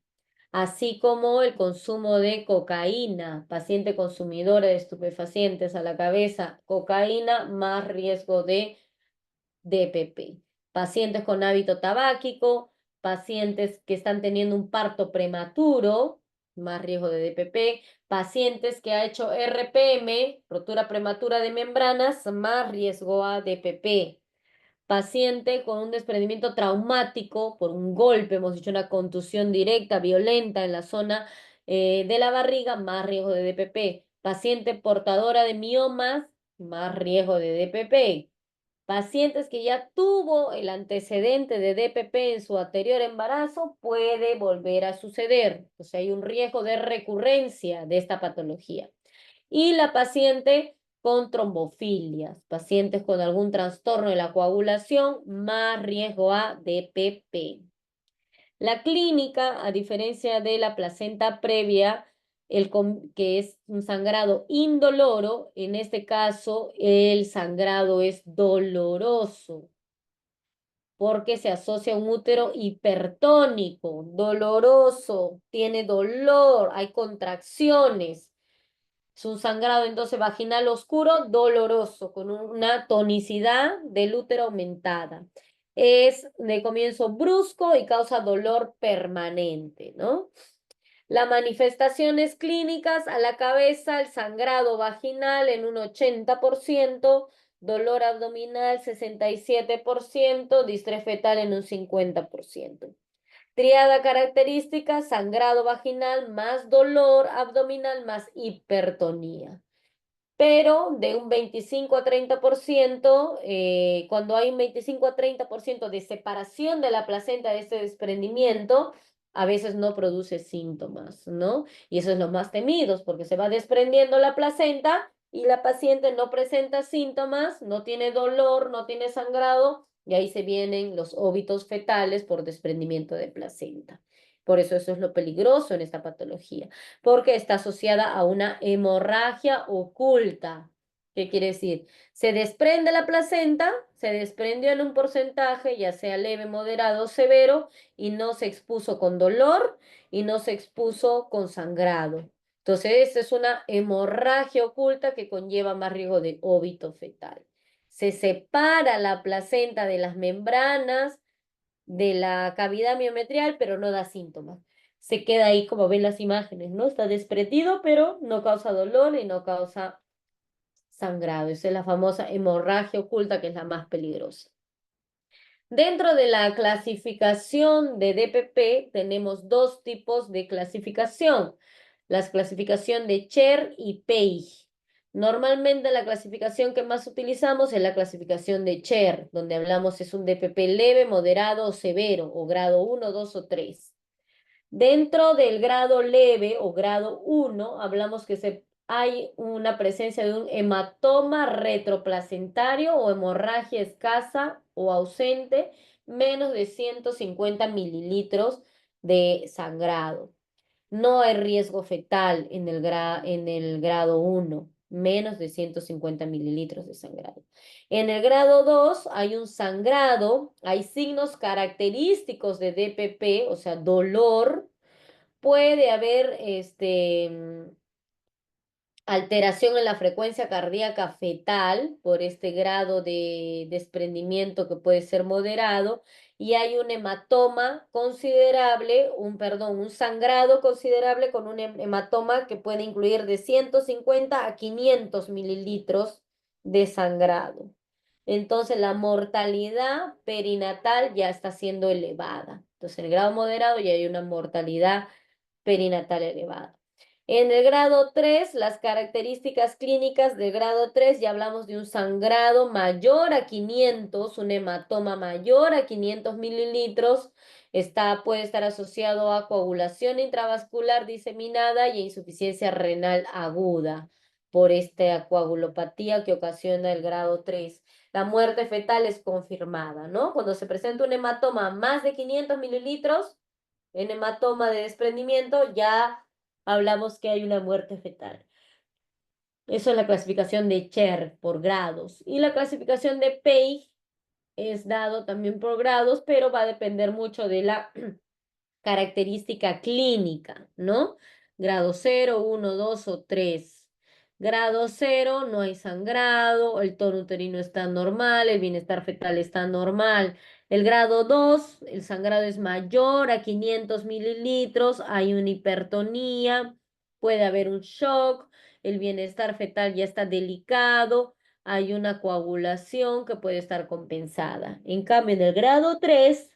así como el consumo de cocaína, paciente consumidora de estupefacientes a la cabeza, cocaína más riesgo de DPP. Pacientes con hábito tabáquico, pacientes que están teniendo un parto prematuro, más riesgo de DPP, pacientes que ha hecho RPM, rotura prematura de membranas, más riesgo a DPP. Paciente con un desprendimiento traumático por un golpe, hemos dicho una contusión directa, violenta en la zona de la barriga, más riesgo de DPP. Paciente portadora de miomas, más riesgo de DPP. Pacientes que ya tuvo el antecedente de DPP en su anterior embarazo, puede volver a suceder. O sea, hay un riesgo de recurrencia de esta patología. Y la paciente con trombofilias, pacientes con algún trastorno de la coagulación, más riesgo a DPP. La clínica, a diferencia de la placenta previa, que es un sangrado indoloro, en este caso el sangrado es doloroso porque se asocia a un útero hipertónico, doloroso, tiene dolor, hay contracciones. Es un sangrado entonces vaginal oscuro, doloroso, con una tonicidad del útero aumentada. Es de comienzo brusco y causa dolor permanente, ¿no? Las manifestaciones clínicas a la cabeza, el sangrado vaginal en un 80%, dolor abdominal 67%, distrés fetal en un 50%. Triada característica, sangrado vaginal más dolor abdominal más hipertonía. Pero de un 25 a 30%, cuando hay un 25 a 30% de separación de la placenta de este desprendimiento, a veces no produce síntomas, ¿no? Y eso es lo más temido, porque se va desprendiendo la placenta y la paciente no presenta síntomas, no tiene dolor, no tiene sangrado, y ahí se vienen los óbitos fetales por desprendimiento de placenta. Por eso es lo peligroso en esta patología, porque está asociada a una hemorragia oculta. ¿Qué quiere decir? Se desprende la placenta, se desprendió en un porcentaje, ya sea leve, moderado o severo, y no se expuso con dolor y no se expuso con sangrado. Entonces, esta es una hemorragia oculta que conlleva más riesgo de óbito fetal. Se separa la placenta de las membranas de la cavidad miometrial, pero no da síntomas. Se queda ahí como ven las imágenes, ¿no? Está desprendido, pero no causa dolor y no causa sangrado. Esa es la famosa hemorragia oculta, que es la más peligrosa. Dentro de la clasificación de DPP tenemos dos tipos de clasificación. La clasificación de Cher y Peig. Normalmente la clasificación que más utilizamos es la clasificación de Cher, donde hablamos es un DPP leve, moderado o severo, o grado 1, 2 o 3. Dentro del grado leve o grado 1, hablamos que hay una presencia de un hematoma retroplacentario o hemorragia escasa o ausente menos de 150 mililitros de sangrado. No hay riesgo fetal en en el grado 1, menos de 150 mililitros de sangrado. En el grado 2 hay un sangrado, hay signos característicos de DPP, o sea, dolor. Puede haber alteración en la frecuencia cardíaca fetal por este grado de desprendimiento que puede ser moderado y hay un hematoma considerable, un sangrado considerable con un hematoma que puede incluir de 150 a 500 mililitros de sangrado. Entonces la mortalidad perinatal ya está siendo elevada. Entonces en el grado moderado ya hay una mortalidad perinatal elevada. En el grado 3, las características clínicas del grado 3, ya hablamos de un sangrado mayor a 500, un hematoma mayor a 500 mililitros, puede estar asociado a coagulación intravascular diseminada y a insuficiencia renal aguda por esta coagulopatía que ocasiona el grado 3. La muerte fetal es confirmada, ¿no? Cuando se presenta un hematoma más de 500 mililitros, en hematoma de desprendimiento, ya hablamos que hay una muerte fetal. Eso es la clasificación de Cher por grados. Y la clasificación de Page es dado también por grados, pero va a depender mucho de la característica clínica, ¿no? Grado 0, 1, 2 o 3. Grado 0, no hay sangrado, el tono uterino está normal, el bienestar fetal está normal. El grado 2, el sangrado es mayor a 500 mililitros, hay una hipertonía, puede haber un shock, el bienestar fetal ya está delicado, hay una coagulación que puede estar compensada. En cambio, en el grado 3,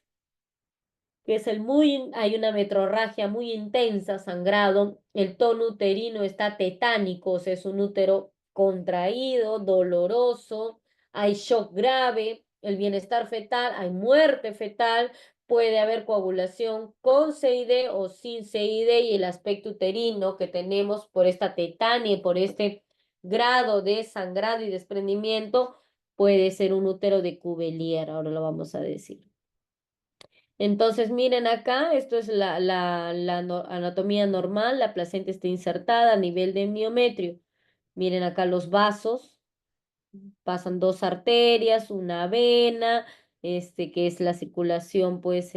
que es hay una metrorragia muy intensa, sangrado, el tono uterino está tetánico, o sea, es un útero contraído, doloroso, hay shock grave, el bienestar fetal, hay muerte fetal, puede haber coagulación con CID o sin CID y el aspecto uterino que tenemos por esta tetania y por este grado de sangrado y desprendimiento puede ser un útero de Cuvier, ahora lo vamos a decir. Entonces, miren acá, esto es la anatomía normal, la placenta está insertada a nivel de miometrio. Miren acá los vasos, pasan dos arterias, una vena, que es la circulación, pues,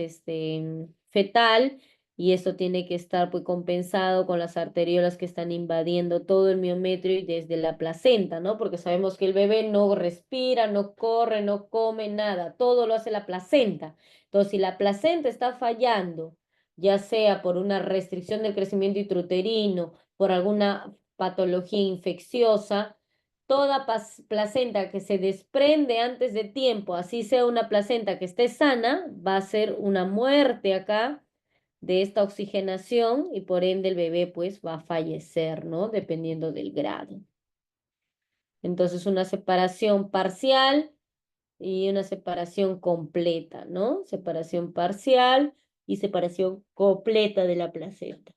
fetal, y esto tiene que estar, pues, compensado con las arteriolas que están invadiendo todo el miometrio y desde la placenta, ¿no? Porque sabemos que el bebé no respira, no corre, no come, nada, todo lo hace la placenta. Entonces, si la placenta está fallando, ya sea por una restricción del crecimiento intrauterino, por alguna patología infecciosa, toda placenta que se desprende antes de tiempo, así sea una placenta que esté sana, va a ser una muerte acá de esta oxigenación y por ende el bebé pues va a fallecer, ¿no? Dependiendo del grado. Entonces una separación parcial y una separación completa, ¿no? Separación parcial y separación completa de la placenta.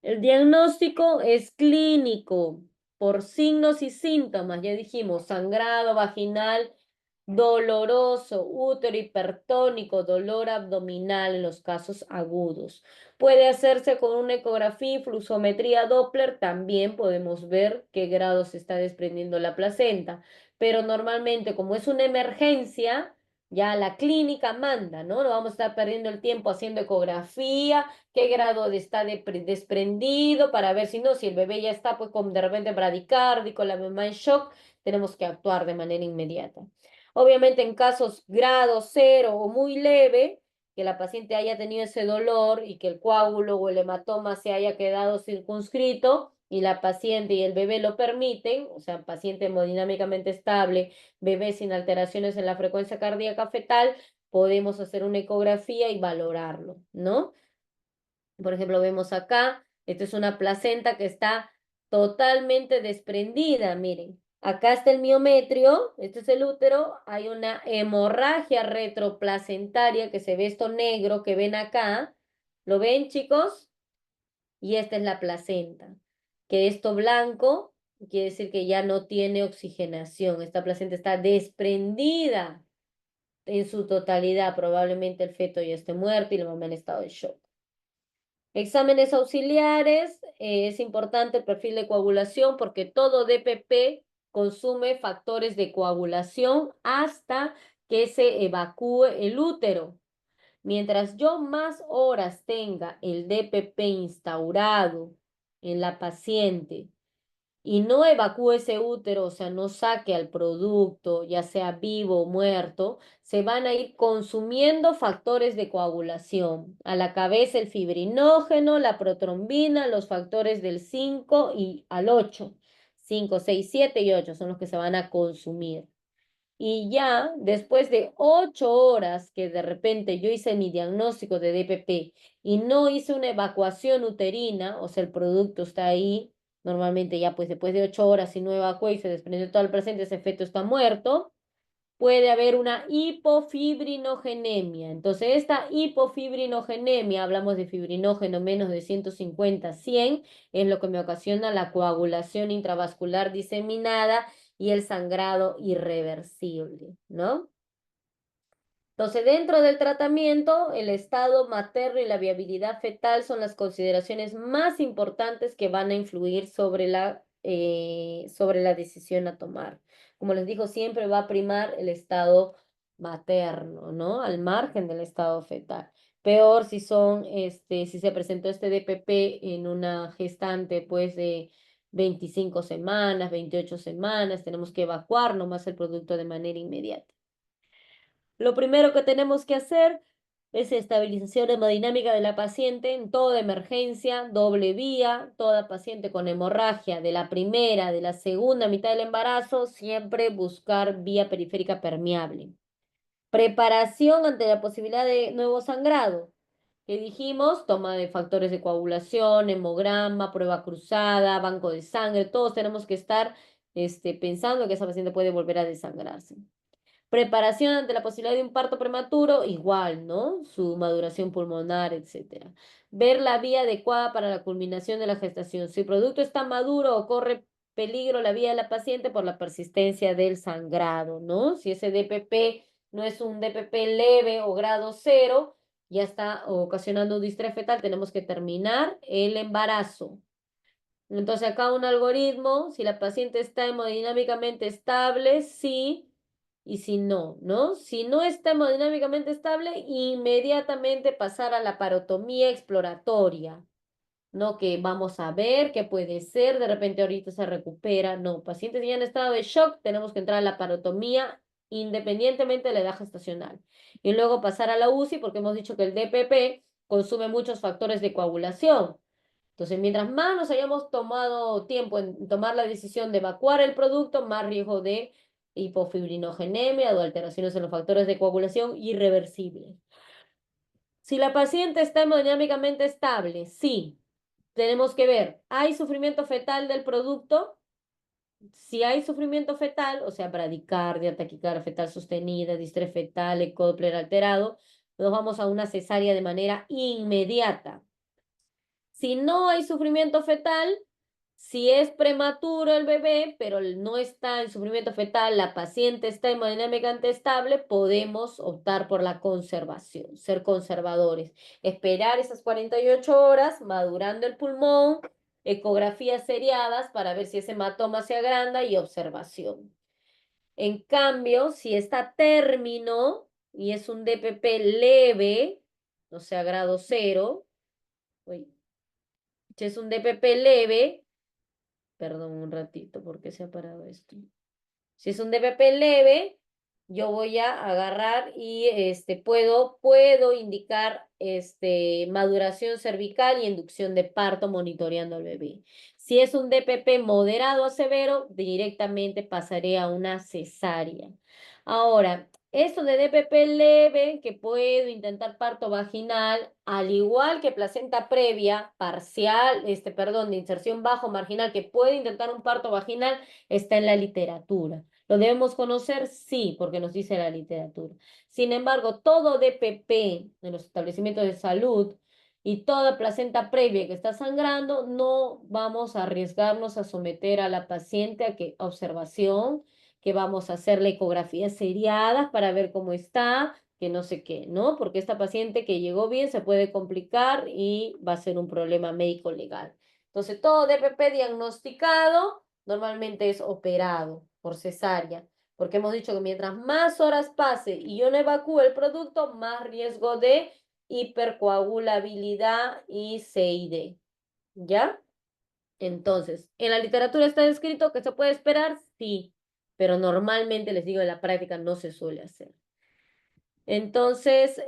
El diagnóstico es clínico por signos y síntomas. Ya dijimos, sangrado vaginal doloroso, útero hipertónico, dolor abdominal en los casos agudos. Puede hacerse con una ecografía y fluxometría Doppler. También podemos ver qué grado se está desprendiendo la placenta. Pero normalmente, como es una emergencia, ya la clínica manda, ¿no? No vamos a estar perdiendo el tiempo haciendo ecografía, qué grado está desprendido para ver si no, si el bebé ya está pues con de repente bradicárdico, la mamá en shock, tenemos que actuar de manera inmediata. Obviamente en casos grado 0 o muy leve, que la paciente haya tenido ese dolor y que el coágulo o el hematoma se haya quedado circunscrito y la paciente y el bebé lo permiten, o sea, paciente hemodinámicamente estable, bebé sin alteraciones en la frecuencia cardíaca fetal, podemos hacer una ecografía y valorarlo, ¿no? Por ejemplo, vemos acá, esta es una placenta que está totalmente desprendida, miren. Acá está el miometrio, este es el útero, hay una hemorragia retroplacentaria que se ve esto negro que ven acá. ¿Lo ven, chicos? Y esta es la placenta, que esto blanco quiere decir que ya no tiene oxigenación. Esta placenta está desprendida en su totalidad, probablemente el feto ya esté muerto y la mamá en estado de shock. Exámenes auxiliares, es importante el perfil de coagulación porque todo DPP consume factores de coagulación hasta que se evacúe el útero. Mientras yo más horas tenga el DPP instaurado en la paciente y no evacúe ese útero, o sea, no saque al producto, ya sea vivo o muerto, se van a ir consumiendo factores de coagulación. A la cabeza el fibrinógeno, la protrombina, los factores del 5 y al 8. 5, 6, 7 y 8 son los que se van a consumir. Y ya después de 8 horas que de repente yo hice mi diagnóstico de DPP y no hice una evacuación uterina, o sea, el producto está ahí, normalmente ya pues después de 8 horas si no evacué y se desprendió todo el presente, ese feto está muerto, puede haber una hipofibrinogenia. Entonces, esta hipofibrinogenia, hablamos de fibrinógeno menos de 150, 100, es lo que me ocasiona la coagulación intravascular diseminada y el sangrado irreversible, ¿no? Entonces, dentro del tratamiento, el estado materno y la viabilidad fetal son las consideraciones más importantes que van a influir sobre la decisión a tomar. Como les digo, siempre va a primar el estado materno, ¿no? Al margen del estado fetal. Peor si si se presentó este DPP en una gestante, pues, de 25 semanas, 28 semanas, tenemos que evacuar nomás el producto de manera inmediata. Lo primero que tenemos que hacer es estabilización hemodinámica de la paciente en toda emergencia, doble vía, toda paciente con hemorragia de la primera, de la segunda mitad del embarazo, siempre buscar vía periférica permeable. Preparación ante la posibilidad de nuevo sangrado. Que dijimos, toma de factores de coagulación, hemograma, prueba cruzada, banco de sangre, todos tenemos que estar pensando que esa paciente puede volver a desangrarse. Preparación ante la posibilidad de un parto prematuro, igual, ¿no? Su maduración pulmonar, etcétera. Ver la vía adecuada para la culminación de la gestación. Si el producto está maduro o corre peligro la vida de la paciente por la persistencia del sangrado, ¿no? Si ese DPP no es un DPP leve o grado 0, ya está ocasionando distrés fetal, tenemos que terminar el embarazo. Entonces acá un algoritmo, si la paciente está hemodinámicamente estable, sí, y si no, ¿no? Si no está hemodinámicamente estable, inmediatamente pasar a la parotomía exploratoria, ¿no? Que vamos a ver qué puede ser, de repente ahorita se recupera, no, pacientes ya en estado de shock, tenemos que entrar a la parotomía independientemente de la edad gestacional. Y luego pasar a la UCI porque hemos dicho que el DPP consume muchos factores de coagulación. Entonces, mientras más nos hayamos tomado tiempo en tomar la decisión de evacuar el producto, más riesgo de hipofibrinogenia o alteraciones en los factores de coagulación irreversibles. Si la paciente está hemodinámicamente estable, sí, tenemos que ver, ¿hay sufrimiento fetal del producto? Si hay sufrimiento fetal, o sea, bradicardia, taquicardia fetal sostenida, distrés fetal, Doppler alterado, nos vamos a una cesárea de manera inmediata. Si no hay sufrimiento fetal, si es prematuro el bebé, pero no está en sufrimiento fetal, la paciente está hemodinámicamente estable, podemos optar por la conservación, ser conservadores, esperar esas 48 horas, madurando el pulmón, ecografías seriadas para ver si ese hematoma se agranda y observación. En cambio, si está término y es un DPP leve, o sea, grado 0, si es un DPP leve, perdón un ratito, ¿por qué se ha parado esto? Si es un DPP leve, yo voy a agarrar y puedo indicar maduración cervical y inducción de parto monitoreando al bebé. Si es un DPP moderado a severo, directamente pasaré a una cesárea. Ahora, esto de DPP leve, que puedo intentar parto vaginal, al igual que placenta previa, parcial, perdón, de inserción bajo marginal, que puede intentar un parto vaginal, está en la literatura. ¿Lo debemos conocer? Sí, porque nos dice la literatura. Sin embargo, todo DPP en los establecimientos de salud y toda placenta previa que está sangrando, no vamos a arriesgarnos a someter a la paciente a observación que vamos a hacerle ecografías seriadas para ver cómo está, que no sé qué, ¿no? Porque esta paciente que llegó bien se puede complicar y va a ser un problema médico legal. Entonces, todo DPP diagnosticado normalmente es operado por cesárea, porque hemos dicho que mientras más horas pase y yo no evacúe el producto, más riesgo de hipercoagulabilidad y CID. ¿Ya? Entonces, ¿en la literatura está escrito que se puede esperar? Sí, pero normalmente les digo, en la práctica no se suele hacer. Entonces,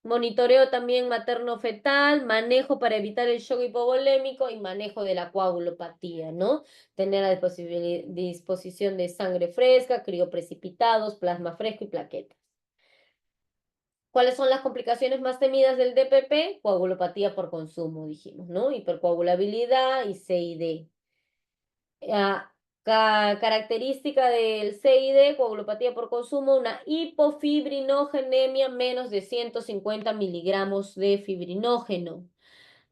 monitoreo también materno-fetal, manejo para evitar el shock hipovolémico y manejo de la coagulopatía, ¿no? Tener a disposición de sangre fresca, crioprecipitados, plasma fresco y plaquetas. ¿Cuáles son las complicaciones más temidas del DPP? Coagulopatía por consumo, dijimos, ¿no? Hipercoagulabilidad y CID. Ah, característica del CID, coagulopatía por consumo, una hipofibrinogénemia menos de 150 miligramos de fibrinógeno.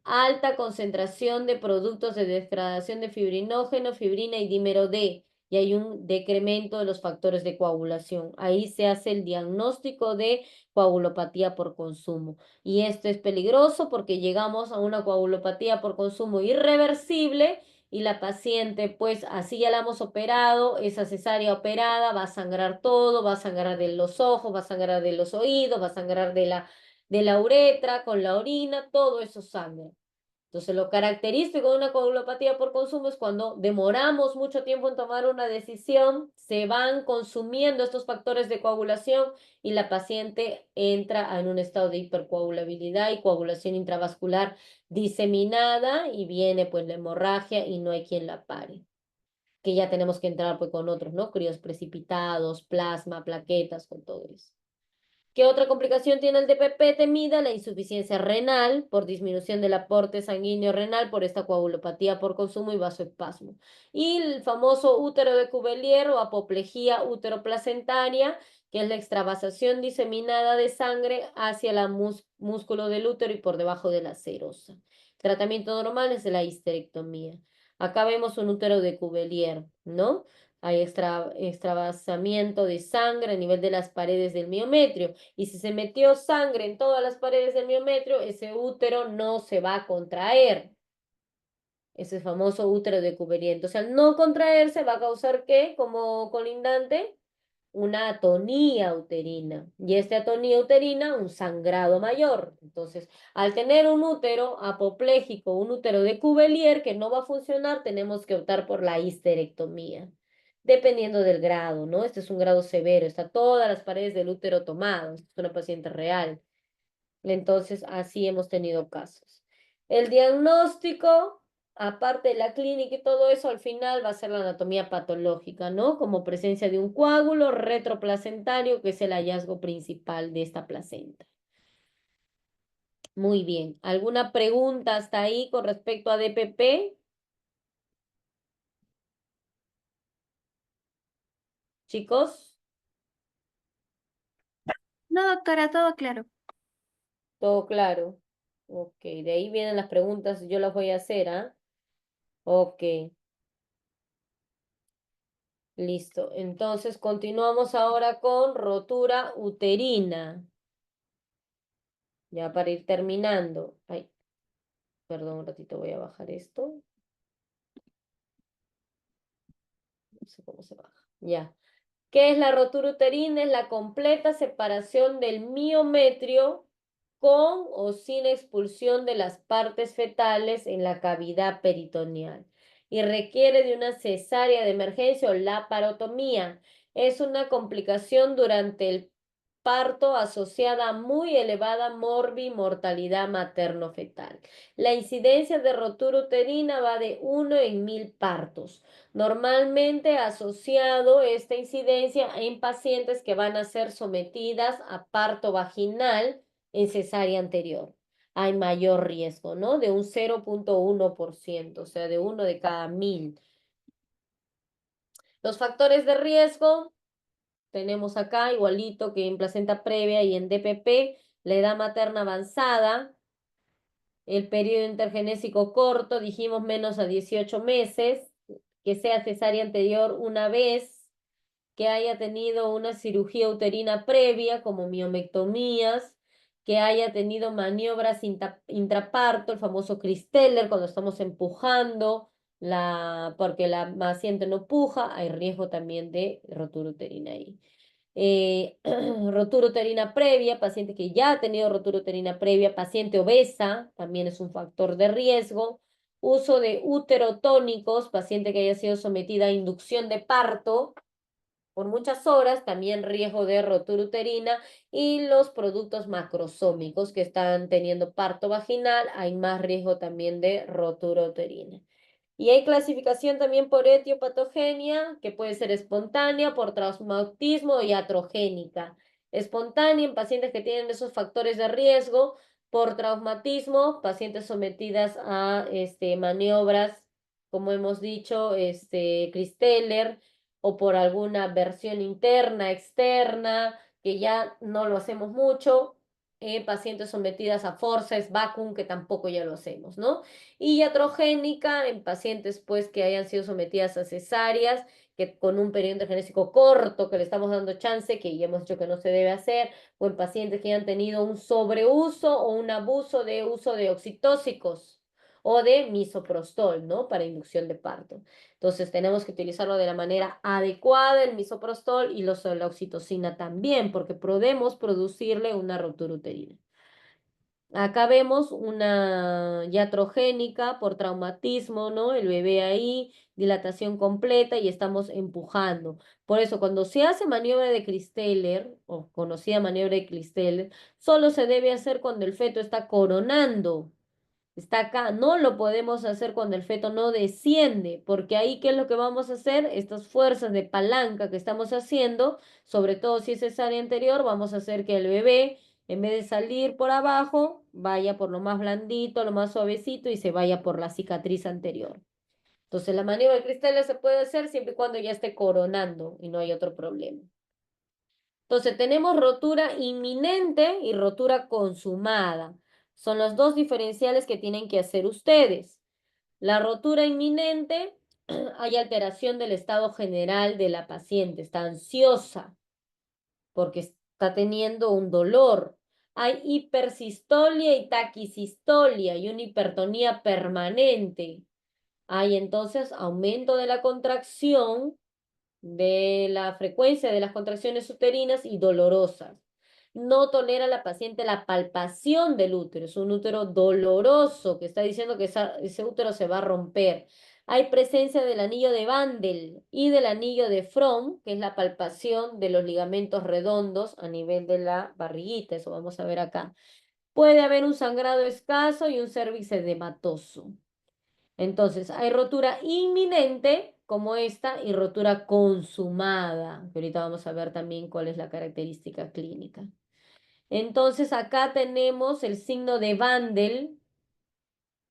Alta concentración de productos de degradación de fibrinógeno, fibrina y dímero D. Y hay un decremento de los factores de coagulación. Ahí se hace el diagnóstico de coagulopatía por consumo. Y esto es peligroso porque llegamos a una coagulopatía por consumo irreversible y la paciente, pues así ya la hemos operado, esa cesárea operada, va a sangrar todo, va a sangrar de los ojos, va a sangrar de los oídos, va a sangrar de la uretra, con la orina, todo eso sangra. Entonces, lo característico de una coagulopatía por consumo es cuando demoramos mucho tiempo en tomar una decisión, se van consumiendo estos factores de coagulación y la paciente entra en un estado de hipercoagulabilidad y coagulación intravascular diseminada y viene pues la hemorragia y no hay quien la pare. Que ya tenemos que entrar pues con otros, ¿no? Críos precipitados, plasma, plaquetas, con todo eso. ¿Qué otra complicación tiene el DPP temida? La insuficiencia renal por disminución del aporte sanguíneo renal por esta coagulopatía por consumo y vasoespasmo. Y el famoso útero de Cuvier o apoplejía uteroplacentaria, que es la extravasación diseminada de sangre hacia el músculo del útero y por debajo de la serosa. El tratamiento normal es la histerectomía. Acá vemos un útero de Cuvier, ¿no? Hay extravasamiento de sangre a nivel de las paredes del miometrio. Y si se metió sangre en todas las paredes del miometrio, ese útero no se va a contraer. Ese famoso útero de Cuvier. Entonces, al no contraerse, va a causar ¿qué? Como colindante, una atonía uterina. Y esta atonía uterina, un sangrado mayor. Entonces, al tener un útero apopléjico, un útero de Cuvier que no va a funcionar, tenemos que optar por la histerectomía. Dependiendo del grado, ¿no? Este es un grado severo, está todas las paredes del útero tomadas, es una paciente real. Entonces, así hemos tenido casos. El diagnóstico, aparte de la clínica y todo eso, al final va a ser la anatomía patológica, ¿no? Como presencia de un coágulo retroplacentario, que es el hallazgo principal de esta placenta. Muy bien. ¿Alguna pregunta hasta ahí con respecto a DPP? Chicos, No, doctora, todo claro. todo claro. Ok, de ahí vienen las preguntas, yo las voy a hacer, ¿ah? Ok, listo. Entonces continuamos ahora con rotura uterina. Ya para ir terminando. Ay, perdón, un ratito voy a bajar esto. No sé cómo se baja. Ya. ¿Qué es la rotura uterina? Es la completa separación del miometrio con o sin expulsión de las partes fetales en la cavidad peritoneal y requiere de una cesárea de emergencia o laparotomía. Es una complicación durante el parto asociada a muy elevada mortalidad materno-fetal. La incidencia de rotura uterina va de 1 en 1000 partos. Normalmente asociado esta incidencia en pacientes que van a ser sometidas a parto vaginal en cesárea anterior. Hay mayor riesgo, ¿no? De un 0,1%, o sea, de 1 de cada 1000. Los factores de riesgo tenemos acá, igualito que en placenta previa y en DPP, la edad materna avanzada, el periodo intergenésico corto, dijimos menos a 18 meses, que sea cesárea anterior una vez, que haya tenido una cirugía uterina previa, como miomectomías, que haya tenido maniobras intraparto, el famoso Kristeller, cuando estamos empujando, porque la paciente no puja, hay riesgo también de rotura uterina ahí. Rotura uterina previa, paciente que ya ha tenido rotura uterina previa, paciente obesa, también es un factor de riesgo. Uso de uterotónicos, paciente que haya sido sometida a inducción de parto por muchas horas, también riesgo de rotura uterina, y los productos macrosómicos que están teniendo parto vaginal, hay más riesgo también de rotura uterina. Y hay clasificación también por etiopatogenia, que puede ser espontánea, por traumatismo y atrogénica. Espontánea en pacientes que tienen esos factores de riesgo, por traumatismo, pacientes sometidas a maniobras, como hemos dicho, Kristeller, o por alguna versión interna, externa, que ya no lo hacemos mucho, pacientes sometidas a forceps, vacuum, que tampoco ya lo hacemos, ¿no? Y iatrogénica en pacientes pues que hayan sido sometidas a cesáreas, que con un periodo genésico corto, que le estamos dando chance, que ya hemos dicho que no se debe hacer, o en pacientes que hayan tenido un sobreuso o un abuso de uso de oxitóxicos o de misoprostol, ¿no? Para inducción de parto. Entonces tenemos que utilizarlo de la manera adecuada, el misoprostol y la oxitocina también, porque podemos producirle una ruptura uterina. Acá vemos una iatrogénica por traumatismo, ¿no? El bebé ahí, dilatación completa y estamos empujando. Por eso, cuando se hace maniobra de Kristeller, o conocida maniobra de Kristeller, solo se debe hacer cuando el feto está coronando. Está acá, no lo podemos hacer cuando el feto no desciende, porque ahí, ¿qué es lo que vamos a hacer? Estas fuerzas de palanca que estamos haciendo, sobre todo si es cesárea anterior, vamos a hacer que el bebé, en vez de salir por abajo, vaya por lo más blandito, lo más suavecito y se vaya por la cicatriz anterior. Entonces, la maniobra de cristales se puede hacer siempre y cuando ya esté coronando y no hay otro problema. Entonces, tenemos rotura inminente y rotura consumada. Son los dos diferenciales que tienen que hacer ustedes. La rotura inminente, hay alteración del estado general de la paciente, está ansiosa porque está teniendo un dolor. Hay hipersistolia y taquisistolia y una hipertonía permanente. Hay entonces aumento de la contracción, de la frecuencia de las contracciones uterinas y dolorosas. No tolera la paciente la palpación del útero, es un útero doloroso que está diciendo que ese útero se va a romper. Hay presencia del anillo de Bandel y del anillo de Fromm, que es la palpación de los ligamentos redondos a nivel de la barriguita, eso vamos a ver acá. Puede haber un sangrado escaso y un cervix edematoso. Entonces, hay rotura inminente como esta y rotura consumada, que ahorita vamos a ver también cuál es la característica clínica. Entonces, acá tenemos el signo de Bandel,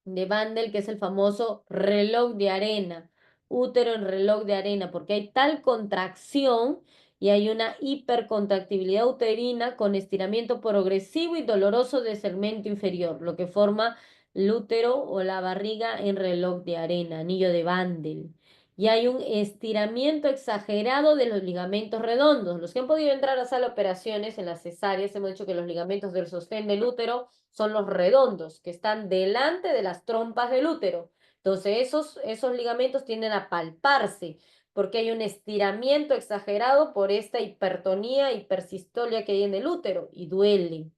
que es el famoso reloj de arena, útero en reloj de arena, porque hay tal contracción y hay una hipercontractibilidad uterina con estiramiento progresivo y doloroso del segmento inferior, lo que forma el útero o la barriga en reloj de arena, anillo de Bandel. Y hay un estiramiento exagerado de los ligamentos redondos. Los que han podido entrar a sala de operaciones en las cesáreas, hemos dicho que los ligamentos del sostén del útero son los redondos, que están delante de las trompas del útero. Entonces, esos ligamentos tienden a palparse, porque hay un estiramiento exagerado por esta hipertonía, hipersistolia que hay en el útero, y duele,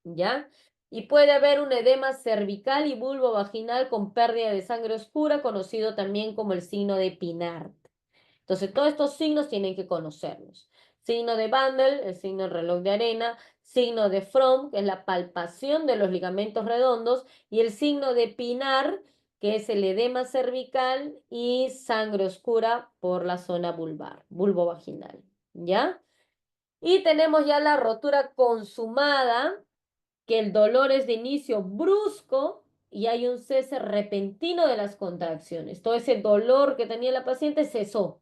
¿ya? Y puede haber un edema cervical y bulbo vaginal con pérdida de sangre oscura, conocido también como el signo de Pinart. Entonces, todos estos signos tienen que conocerlos. Signo de Bandel, el signo del reloj de arena, signo de Fromm, que es la palpación de los ligamentos redondos, y el signo de Pinar, que es el edema cervical y sangre oscura por la zona vulvar, vulvo vaginal, ¿ya? Y tenemos ya la rotura consumada, que el dolor es de inicio brusco y hay un cese repentino de las contracciones. Todo ese dolor que tenía la paciente cesó.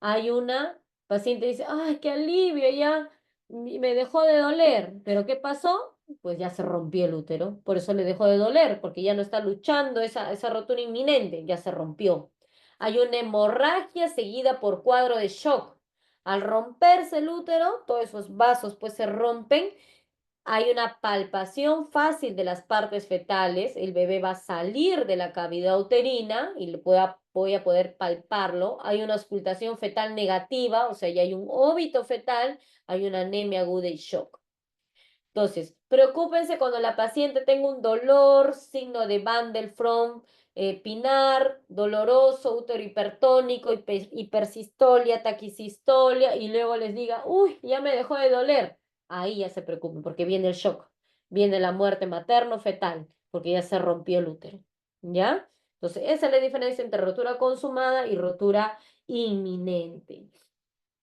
Hay una paciente que dice, ay, qué alivio, ya me dejó de doler. ¿Pero qué pasó? Pues ya se rompió el útero, por eso le dejó de doler, porque ya no está luchando esa rotura inminente, ya se rompió. hay una hemorragia seguida por cuadro de shock. Al romperse el útero, todos esos vasos pues se rompen, hay una palpación fácil de las partes fetales, el bebé va a salir de la cavidad uterina y voy a poder palparlo. Hay una auscultación fetal negativa, o sea, ya hay un óbito fetal, hay una anemia aguda y shock. Entonces, preocúpense cuando la paciente tenga un dolor, signo de Van der Fromm, pinar, doloroso, útero hipertónico, hipersistolia, taquisistolia, y luego les diga, uy, ya me dejó de doler. Ahí ya se preocupen, porque viene el shock, viene la muerte materno-fetal, porque ya se rompió el útero. ¿Ya? Entonces, esa es la diferencia entre rotura consumada y rotura inminente.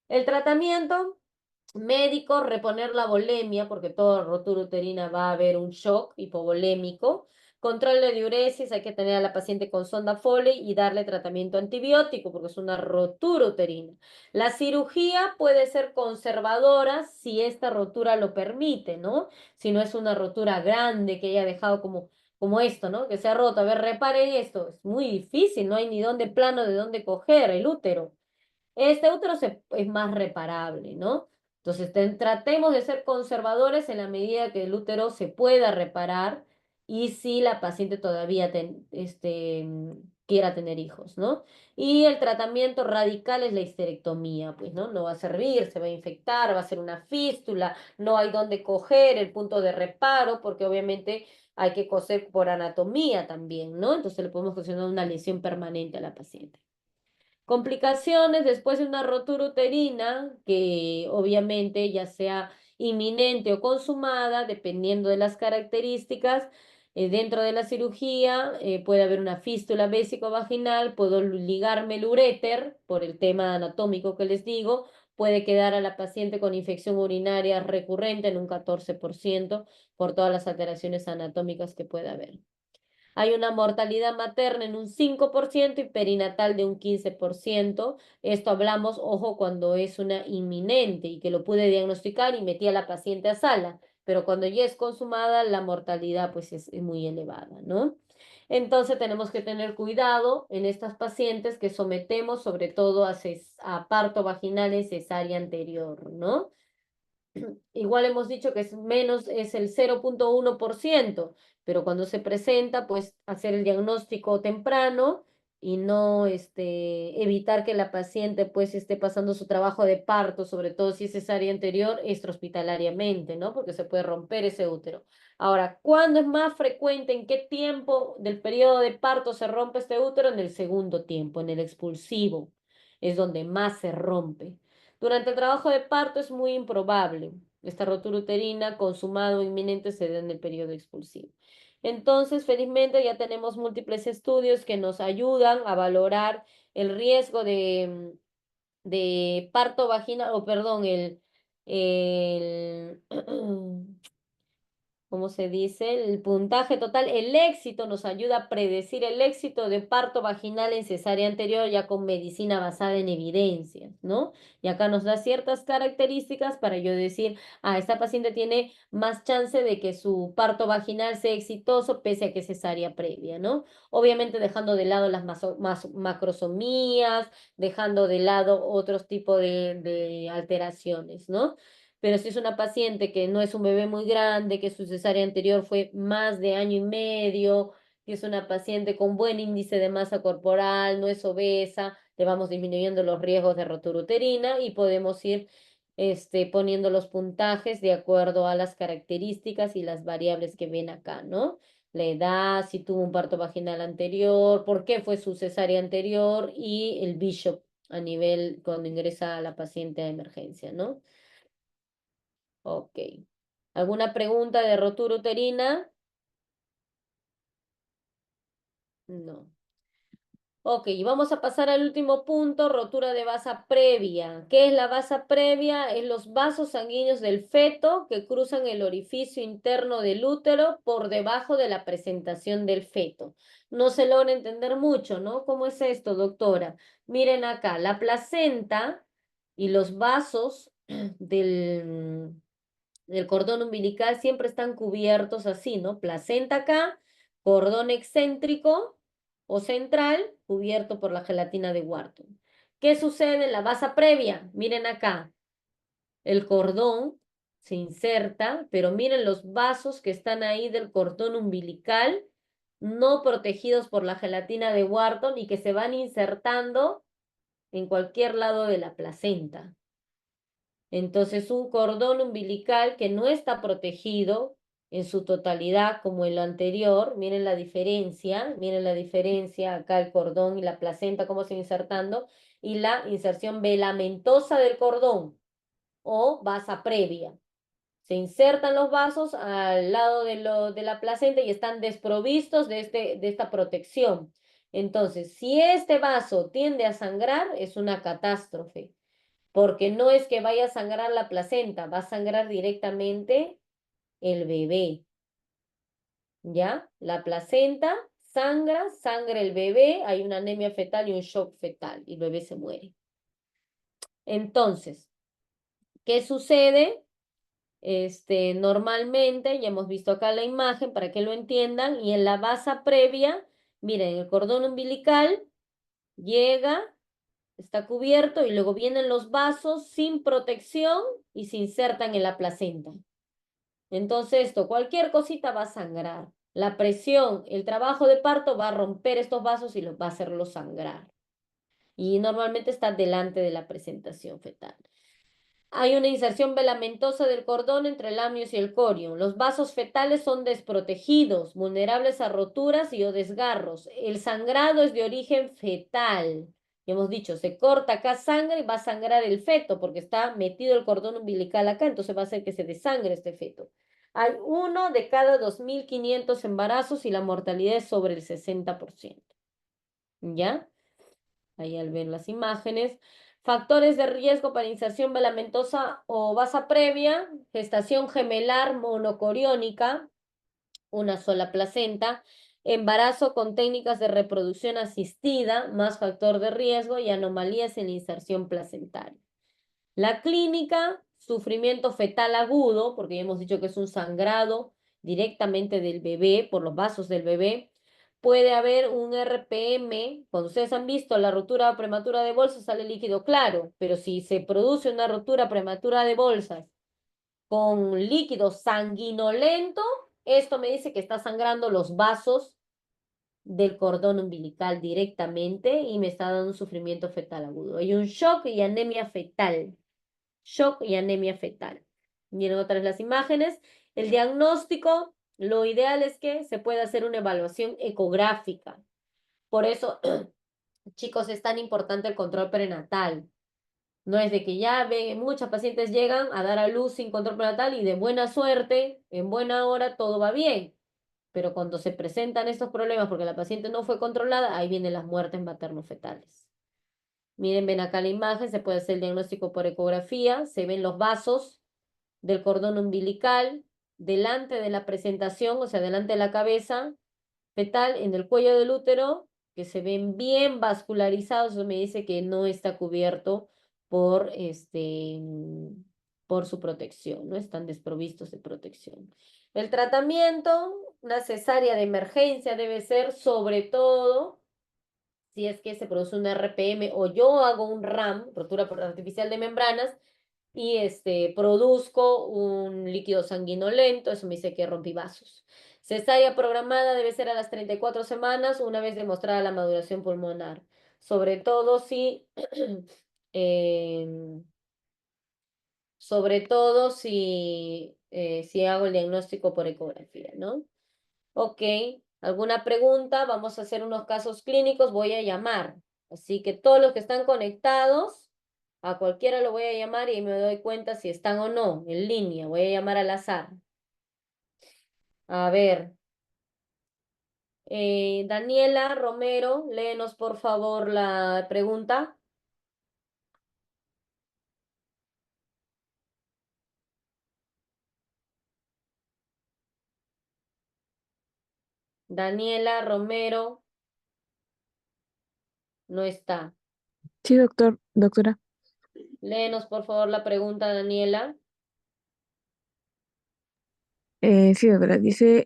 El tratamiento médico, reponer la volemia, porque toda rotura uterina va a haber un shock hipovolémico. Control de diuresis, hay que tener a la paciente con sonda Foley y darle tratamiento antibiótico, porque es una rotura uterina. La cirugía puede ser conservadora si esta rotura lo permite, ¿no? Si no es una rotura grande que haya dejado como esto, ¿no? Que se ha roto. A ver, reparen esto. Es muy difícil, no hay ni dónde plano de dónde coger el útero. Este útero es más reparable, ¿no? Entonces, tratemos de ser conservadores en la medida que el útero se pueda reparar y si la paciente todavía quiera tener hijos, ¿no? Y el tratamiento radical es la histerectomía, pues, ¿no? No va a servir, se va a infectar, va a ser una fístula, no hay dónde coger el punto de reparo, porque obviamente hay que coser por anatomía también, ¿no? Entonces le podemos ocasionar una lesión permanente a la paciente. Complicaciones después de una rotura uterina, que obviamente ya sea inminente o consumada, dependiendo de las características, dentro de la cirugía puede haber una fístula vésico-vaginal, puedo ligarme el uréter por el tema anatómico que les digo, puede quedar a la paciente con infección urinaria recurrente en un 14% por todas las alteraciones anatómicas que pueda haber. Hay una mortalidad materna en un 5% y perinatal de un 15%. Esto hablamos, ojo, cuando es una inminente y que lo pude diagnosticar y metí a la paciente a sala, pero cuando ya es consumada, la mortalidad pues es muy elevada, ¿no? Entonces tenemos que tener cuidado en estas pacientes que sometemos sobre todo a parto vaginal en cesárea anterior, ¿no? Igual hemos dicho que es el 0,1%, pero cuando se presenta, pues hacer el diagnóstico temprano y no evitar que la paciente pues esté pasando su trabajo de parto, sobre todo si es cesárea anterior, extrahospitalariamente, ¿no? Porque se puede romper ese útero. Ahora, ¿cuándo es más frecuente? ¿En qué tiempo del periodo de parto se rompe este útero? En el segundo tiempo, en el expulsivo, es donde más se rompe. Durante el trabajo de parto es muy improbable. Esta rotura uterina consumada o inminente se da en el periodo expulsivo. Entonces, felizmente ya tenemos múltiples estudios que nos ayudan a valorar el riesgo de parto vaginal, o perdón, el ¿cómo se dice? El puntaje total, el éxito nos ayuda a predecir el éxito de parto vaginal en cesárea anterior ya con medicina basada en evidencias, ¿no? Y acá nos da ciertas características para yo decir, esta paciente tiene más chance de que su parto vaginal sea exitoso pese a que es cesárea previa, ¿no? Obviamente dejando de lado las macrosomías, dejando de lado otros tipos de alteraciones, ¿no? Pero si es una paciente que no es un bebé muy grande, que su cesárea anterior fue más de año y medio, que es una paciente con buen índice de masa corporal, no es obesa, le vamos disminuyendo los riesgos de rotura uterina y podemos ir poniendo los puntajes de acuerdo a las características y las variables que ven acá, ¿no? La edad, si tuvo un parto vaginal anterior, por qué fue su cesárea anterior y el Bishop a nivel cuando ingresa la paciente a emergencia, ¿no? Ok. ¿Alguna pregunta de rotura uterina? No. Ok, y vamos a pasar al último punto, rotura de vasa previa. ¿Qué es la vasa previa? Es los vasos sanguíneos del feto que cruzan el orificio interno del útero por debajo de la presentación del feto. No se logra entender mucho, ¿no? ¿Cómo es esto, doctora? Miren acá, la placenta y los vasos del cordón umbilical siempre están cubiertos así, ¿no? Placenta acá, cordón excéntrico o central cubierto por la gelatina de Wharton. ¿Qué sucede en la base previa? Miren acá, el cordón se inserta, pero miren los vasos que están ahí del cordón umbilical, no protegidos por la gelatina de Wharton y que se van insertando en cualquier lado de la placenta. Entonces, un cordón umbilical que no está protegido en su totalidad como el anterior, miren la diferencia acá el cordón y la placenta cómo se va insertando y la inserción velamentosa del cordón o basa previa. Se insertan los vasos al lado de la placenta y están desprovistos de esta protección. Entonces, si este vaso tiende a sangrar, es una catástrofe, porque no es que vaya a sangrar la placenta, va a sangrar directamente el bebé, ¿ya? La placenta sangra el bebé, hay una anemia fetal y un shock fetal, y el bebé se muere. Entonces, ¿qué sucede? Normalmente, ya hemos visto acá la imagen para que lo entiendan, y en la basa previa, miren, el cordón umbilical llega, está cubierto y luego vienen los vasos sin protección y se insertan en la placenta. Entonces, esto, cualquier cosita va a sangrar. La presión, el trabajo de parto va a romper estos vasos y va a hacerlos sangrar. Y normalmente está delante de la presentación fetal. Hay una inserción velamentosa del cordón entre el amnios y el corion. Los vasos fetales son desprotegidos, vulnerables a roturas y o desgarros. El sangrado es de origen fetal. Ya hemos dicho, se corta acá sangre y va a sangrar el feto porque está metido el cordón umbilical acá, entonces va a hacer que se desangre este feto. Hay 1 de cada 2.500 embarazos y la mortalidad es sobre el 60%. ¿Ya? Ahí al ver las imágenes. Factores de riesgo para inserción velamentosa o basa previa, gestación gemelar monocoriónica, una sola placenta, embarazo con técnicas de reproducción asistida, más factor de riesgo y anomalías en la inserción placentaria. La clínica, sufrimiento fetal agudo, porque ya hemos dicho que es un sangrado directamente del bebé, por los vasos del bebé. Puede haber un RPM, cuando ustedes han visto la rotura prematura de bolsas sale líquido claro, pero si se produce una rotura prematura de bolsas con líquido sanguinolento, esto me dice que está sangrando los vasos del cordón umbilical directamente y me está dando un sufrimiento fetal agudo. Hay un shock y anemia fetal. Shock y anemia fetal. Miren otras las imágenes. El diagnóstico, lo ideal es que se pueda hacer una evaluación ecográfica. Por eso, chicos, es tan importante el control prenatal. No es de que ya ven, muchas pacientes llegan a dar a luz sin control prenatal y de buena suerte, en buena hora, todo va bien. Pero cuando se presentan estos problemas porque la paciente no fue controlada, ahí vienen las muertes materno-fetales. Miren, ven acá la imagen, se puede hacer el diagnóstico por ecografía, se ven los vasos del cordón umbilical delante de la presentación, o sea, delante de la cabeza fetal, en el cuello del útero, que se ven bien vascularizados, eso me dice que no está cubierto por, por su protección, no están desprovistos de protección. El tratamiento, una cesárea de emergencia debe ser sobre todo si es que se produce un RPM o yo hago un RAM, rotura artificial de membranas, y produzco un líquido sanguinolento, eso me dice que rompí vasos. Cesárea programada debe ser a las 34 semanas, una vez demostrada la maduración pulmonar. Sobre todo si, em, sobre todo si hago el diagnóstico por ecografía, ¿no? Ok, ¿alguna pregunta? Vamos a hacer unos casos clínicos, voy a llamar. Así que todos los que están conectados, a cualquiera lo voy a llamar y me doy cuenta si están o no en línea. Voy a llamar al azar. A ver, Daniela Romero, léenos por favor la pregunta. Daniela Romero no está. Sí, doctora. Léenos por favor la pregunta, Daniela. Sí, doctora. Dice,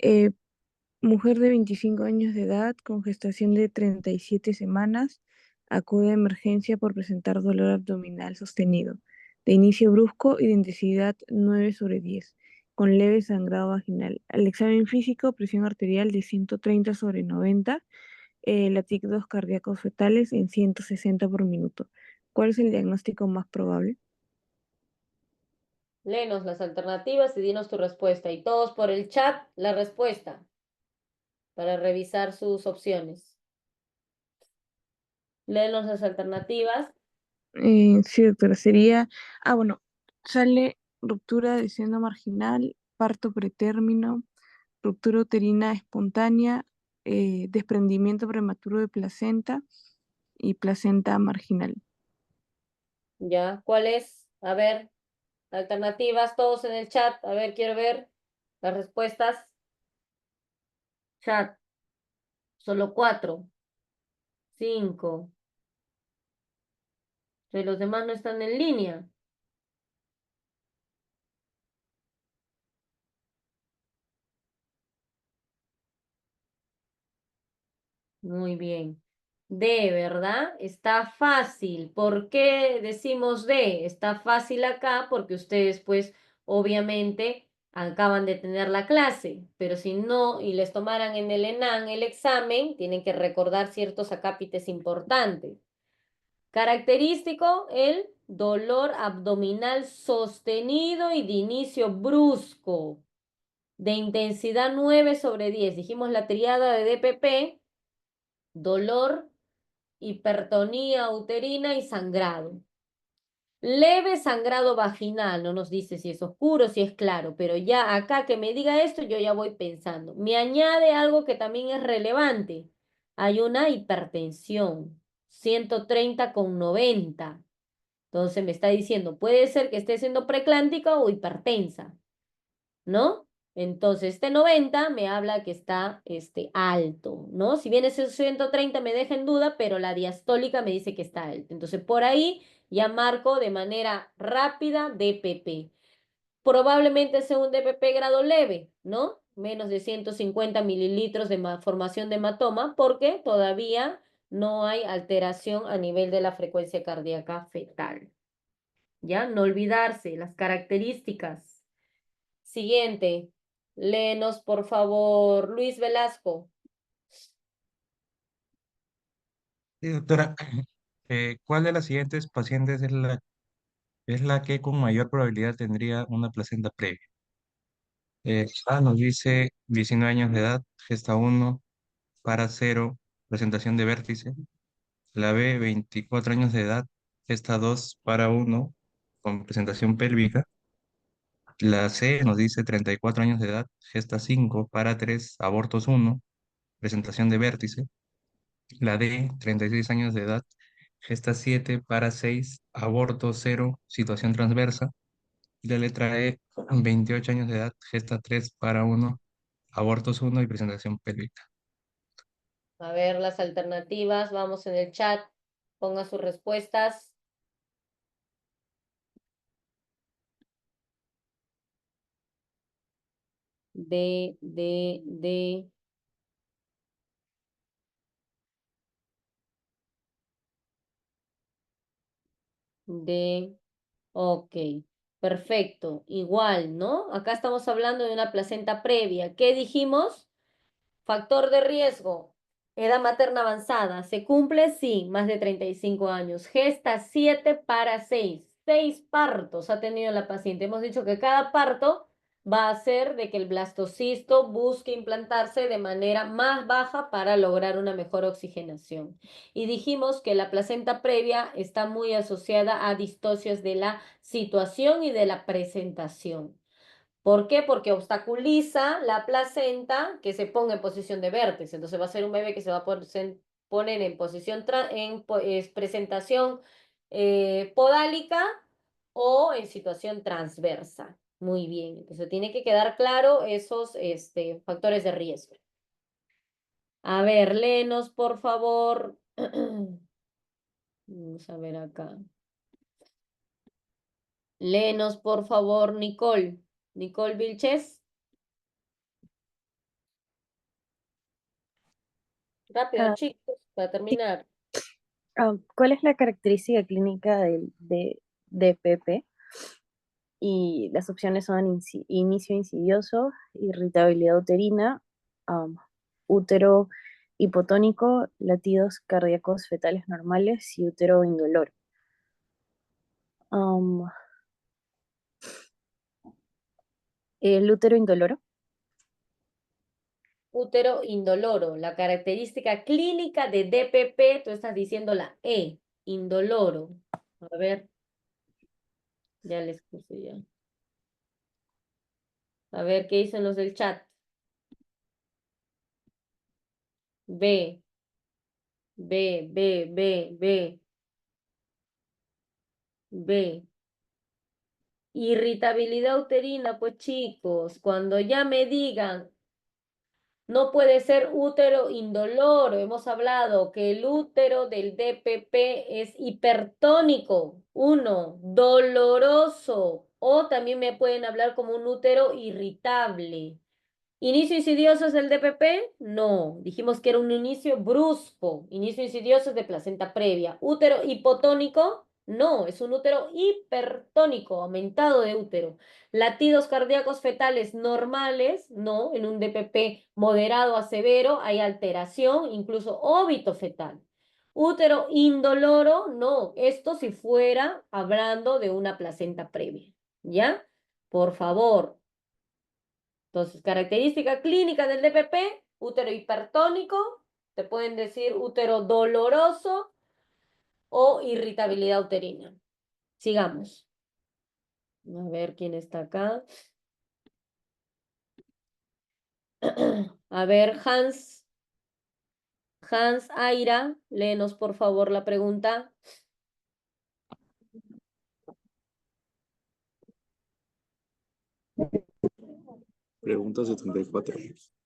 Mujer de 25 años de edad con gestación de 37 semanas acude a emergencia por presentar dolor abdominal sostenido, de inicio brusco y de intensidad 9/10, con leve sangrado vaginal. Al examen físico, presión arterial de 130/90, latidos cardíacos fetales en 160 por minuto. ¿Cuál es el diagnóstico más probable? Léenos las alternativas y dinos tu respuesta. Y todos por el chat la respuesta para revisar sus opciones. Léenos las alternativas. Sí, doctora, sería, bueno, sale ruptura de seno marginal, parto pretérmino, ruptura uterina espontánea, desprendimiento prematuro de placenta y placenta marginal. ¿Ya? ¿Cuál es? A ver, alternativas, todos en el chat. A ver, quiero ver las respuestas. Chat, solo 4, 5. Los demás no están en línea. Muy bien. D, ¿verdad? Está fácil. ¿Por qué decimos D? Está fácil acá porque ustedes, pues, obviamente acaban de tener la clase, pero si no y les tomaran en el ENAN el examen, tienen que recordar ciertos acápites importantes. Característico, el dolor abdominal sostenido y de inicio brusco, de intensidad 9/10. Dijimos la triada de DPP, dolor, hipertonía uterina y sangrado. Leve sangrado vaginal, no nos dice si es oscuro, si es claro, pero ya acá que me diga esto, yo ya voy pensando. Me añade algo que también es relevante. Hay una hipertensión, 130/90. Entonces me está diciendo, puede ser que esté siendo preclántica o hipertensa, ¿no? Entonces, este 90 me habla que está alto, ¿no? Si bien ese 130 me deja en duda, pero la diastólica me dice que está alto. Entonces, por ahí ya marco de manera rápida DPP. Probablemente sea un DPP grado leve, ¿no? Menos de 150 mililitros de formación de hematoma, porque todavía no hay alteración a nivel de la frecuencia cardíaca fetal. ¿Ya? No olvidarse las características. Siguiente. Léenos, por favor, Luis Velasco. Sí, doctora, ¿cuál de las siguientes pacientes es la que con mayor probabilidad tendría una placenta previa? A nos dice 19 años de edad, gesta 1, para 0, presentación de vértice. La B, 24 años de edad, gesta 2, para 1, con presentación pélvica. La C nos dice 34 años de edad, gesta 5, para 3, abortos 1, presentación de vértice. La D, 36 años de edad, gesta 7, para 6, aborto 0, situación transversa. Y la letra E, 28 años de edad, gesta 3, para 1, abortos 1 y presentación pélvica. A ver las alternativas. Vamos en el chat. Ponga sus respuestas. D. Ok, perfecto. Igual, ¿no? Acá estamos hablando de una placenta previa. ¿Qué dijimos? Factor de riesgo, edad materna avanzada. ¿Se cumple? Sí, más de 35 años. Gesta 7 para 6. 6 partos ha tenido la paciente. Hemos dicho que cada parto va a hacer de que el blastocisto busque implantarse de manera más baja para lograr una mejor oxigenación. Y dijimos que la placenta previa está muy asociada a distocias de la situación y de la presentación. ¿Por qué? Porque obstaculiza la placenta que se ponga en posición de vértice. Entonces va a ser un bebé que se va a poner en posición, presentación podálica o en situación transversa. Muy bien. Entonces tiene que quedar claro esos factores de riesgo. A ver, léenos, por favor. Vamos a ver acá. Léenos, por favor, Nicole. Nicole Vilches. Rápido, Ah, chicos, para sí. terminar. ¿Cuál es la característica clínica de DPP? Y las opciones son inicio insidioso, irritabilidad uterina, am, útero hipotónico, latidos cardíacos fetales normales y útero indoloro. Am, el útero indoloro. Útero indoloro, la característica clínica de DPP, tú estás diciendo la E, indoloro. A ver, ya les puse ya. A ver, ¿qué dicen los del chat? B, B, B, B, B, B. Irritabilidad uterina, pues chicos, cuando ya me digan, no puede ser útero indoloro, hemos hablado que el útero del DPP es hipertónico, uno, doloroso, o también me pueden hablar como un útero irritable. ¿Inicio insidioso es del DPP? No, dijimos que era un inicio brusco. Inicio insidioso es de placenta previa. ¿Útero hipotónico? No, es un útero hipertónico, aumentado de útero. ¿Latidos cardíacos fetales normales? No, en un DPP moderado a severo hay alteración, incluso óbito fetal. ¿Útero indoloro? No, esto si fuera hablando de una placenta previa. ¿Ya? Por favor, entonces, característica clínica del DPP, útero hipertónico, te pueden decir útero doloroso o irritabilidad uterina. Sigamos. A ver quién está acá. A ver, Hans Aira, léenos por favor la pregunta. Pregunta 74.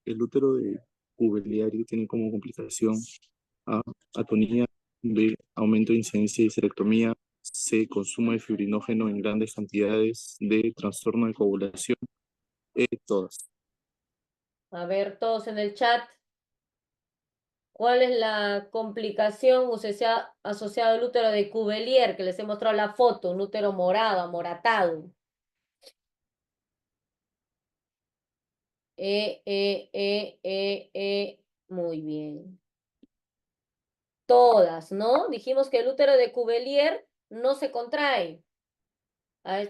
El útero de Cuvelieri tiene como complicación A, atonía, B, aumento de incidencia de histerectomía, C, consumo de fibrinógeno en grandes cantidades, D, trastorno de coagulación, E, todas. A ver, todos en el chat. ¿Cuál es la complicación asociada al útero de Cuvelier? Que les he mostrado la foto, un útero morado, amoratado. Muy bien. Todas, ¿no? Dijimos que el útero de Cuvelier no se contrae.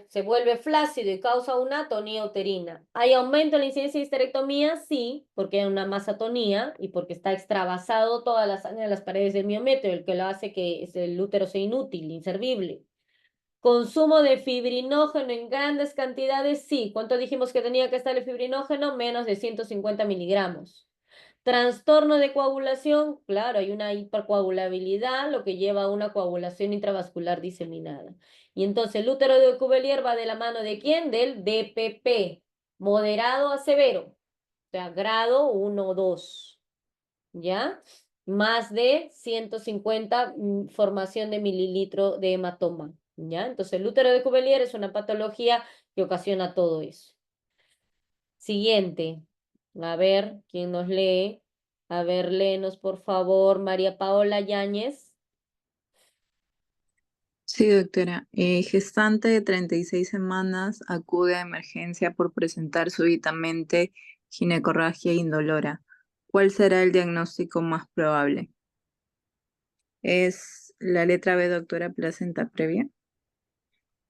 Se vuelve flácido y causa una atonía uterina. ¿Hay aumento en la incidencia de histerectomía? Sí, porque hay una masatonía y porque está extravasado toda la sangre de las paredes del miometrio, el que lo hace que el útero sea inútil, inservible. Consumo de fibrinógeno en grandes cantidades, sí. ¿Cuánto dijimos que tenía que estar el fibrinógeno? Menos de 150 miligramos. Trastorno de coagulación, claro, hay una hipercoagulabilidad, lo que lleva a una coagulación intravascular diseminada. Y entonces el útero de Cuvelier va de la mano de ¿quién? Del DPP, moderado a severo, o sea, grado 1 o 2, ¿ya? Más de 150 formación de mililitro de hematoma, ¿ya? Entonces el útero de Cuvelier es una patología que ocasiona todo eso. Siguiente. A ver, ¿quién nos lee? A ver, léenos, por favor, María Paola Yáñez. Sí, doctora. Gestante de 36 semanas acude a emergencia por presentar súbitamente ginecorragia indolora. ¿Cuál será el diagnóstico más probable? ¿Es la letra B, doctora, placenta previa?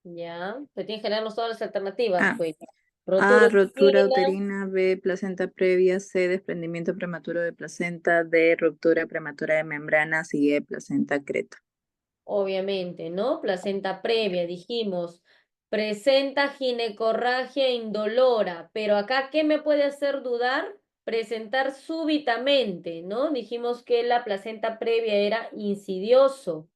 Ya, te tienes que leernos todas las alternativas, A. pues. A, Rotura rotura uterina, uterina. B, placenta previa. C, desprendimiento prematuro de placenta. D, ruptura prematura de membranas. Y E, placenta creta. obviamente, ¿no? Placenta previa, dijimos. Presenta ginecorragia indolora, pero acá, ¿qué me puede hacer dudar? Presentar súbitamente, ¿no? Dijimos que la placenta previa era insidioso.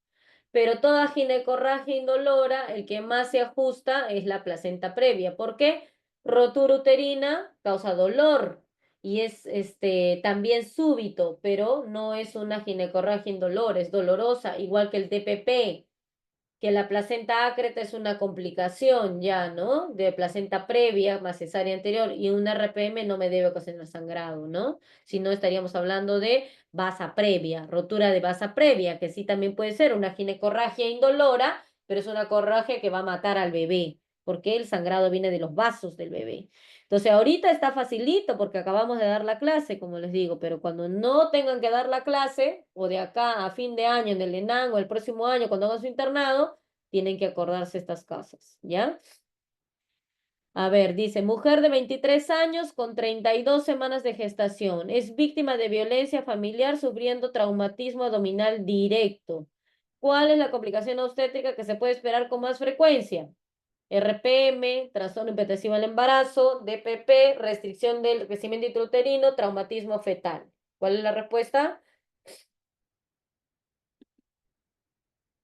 Pero toda ginecorragia indolora, el que más se ajusta es la placenta previa. ¿Por qué? Rotura uterina causa dolor y es también súbito, pero no es una ginecorragia indolora, es dolorosa, igual que el DPP, que la placenta ácreta es una complicación ya, ¿no? De placenta previa más cesárea anterior y un RPM no me debe ocasionar sangrado, ¿no? Si no estaríamos hablando de vasa previa, rotura de vasa previa, que sí también puede ser una ginecorragia indolora, pero es una corragia que va a matar al bebé, porque el sangrado viene de los vasos del bebé. Entonces ahorita está facilito porque acabamos de dar la clase, como les digo, pero cuando no tengan que dar la clase, o de acá a fin de año en el ENAN o el próximo año cuando hagan su internado, tienen que acordarse estas cosas, ¿ya? A ver, dice, mujer de 23 años con 32 semanas de gestación, es víctima de violencia familiar sufriendo traumatismo abdominal directo. ¿Cuál es la complicación obstétrica que se puede esperar con más frecuencia? RPM, trastorno impetecivo al embarazo, DPP, restricción del crecimiento intrauterino, traumatismo fetal. ¿Cuál es la respuesta?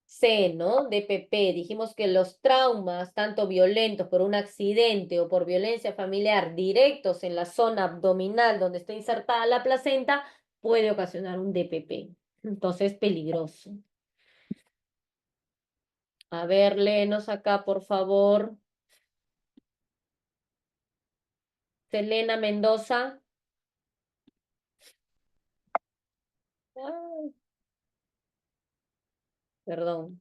C, ¿no? DPP. Dijimos que los traumas, tanto violentos por un accidente o por violencia familiar directos en la zona abdominal donde está insertada la placenta, puede ocasionar un DPP. Entonces, peligroso. A ver, léenos acá, por favor. Selena Mendoza. Ay, perdón.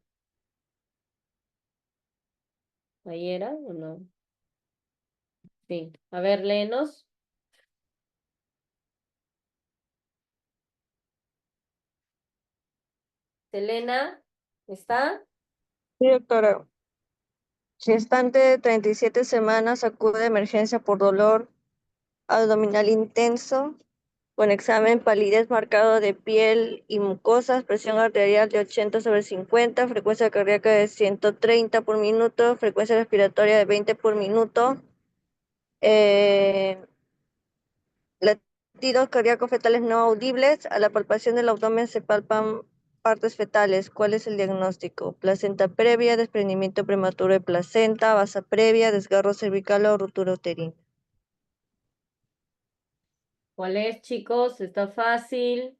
¿Ahí era o no? Sí. A ver, léenos. Selena, ¿está? Sí, doctora. Gestante de 37 semanas acude a emergencia por dolor abdominal intenso, con examen palidez marcado de piel y mucosas, presión arterial de 80/50, frecuencia cardíaca de 130 por minuto, frecuencia respiratoria de 20 por minuto, eh, latidos cardíacos fetales no audibles. A la palpación del abdomen se palpan partes fetales. ¿Cuál es el diagnóstico? Placenta previa, desprendimiento prematuro de placenta, vasa previa, desgarro cervical o ruptura uterina. ¿Cuál es, chicos? Está fácil.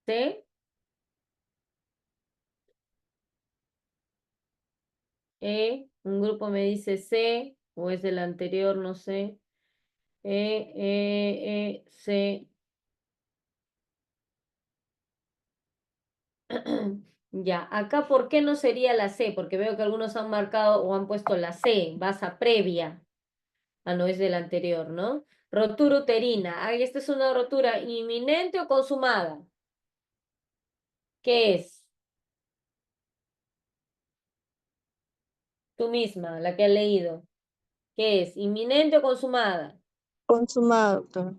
¿Sí? Un grupo me dice C, o es del anterior, no sé. C. Ya, acá, ¿por qué no sería la C? Porque veo que algunos han marcado o han puesto la C, basa previa. Ah, no, es del anterior, ¿no? Rotura uterina. Ay, esta es una rotura inminente o consumada. ¿Qué es? Tú misma, la que has leído. ¿Qué es? ¿Inminente o consumada? Consumada, doctora.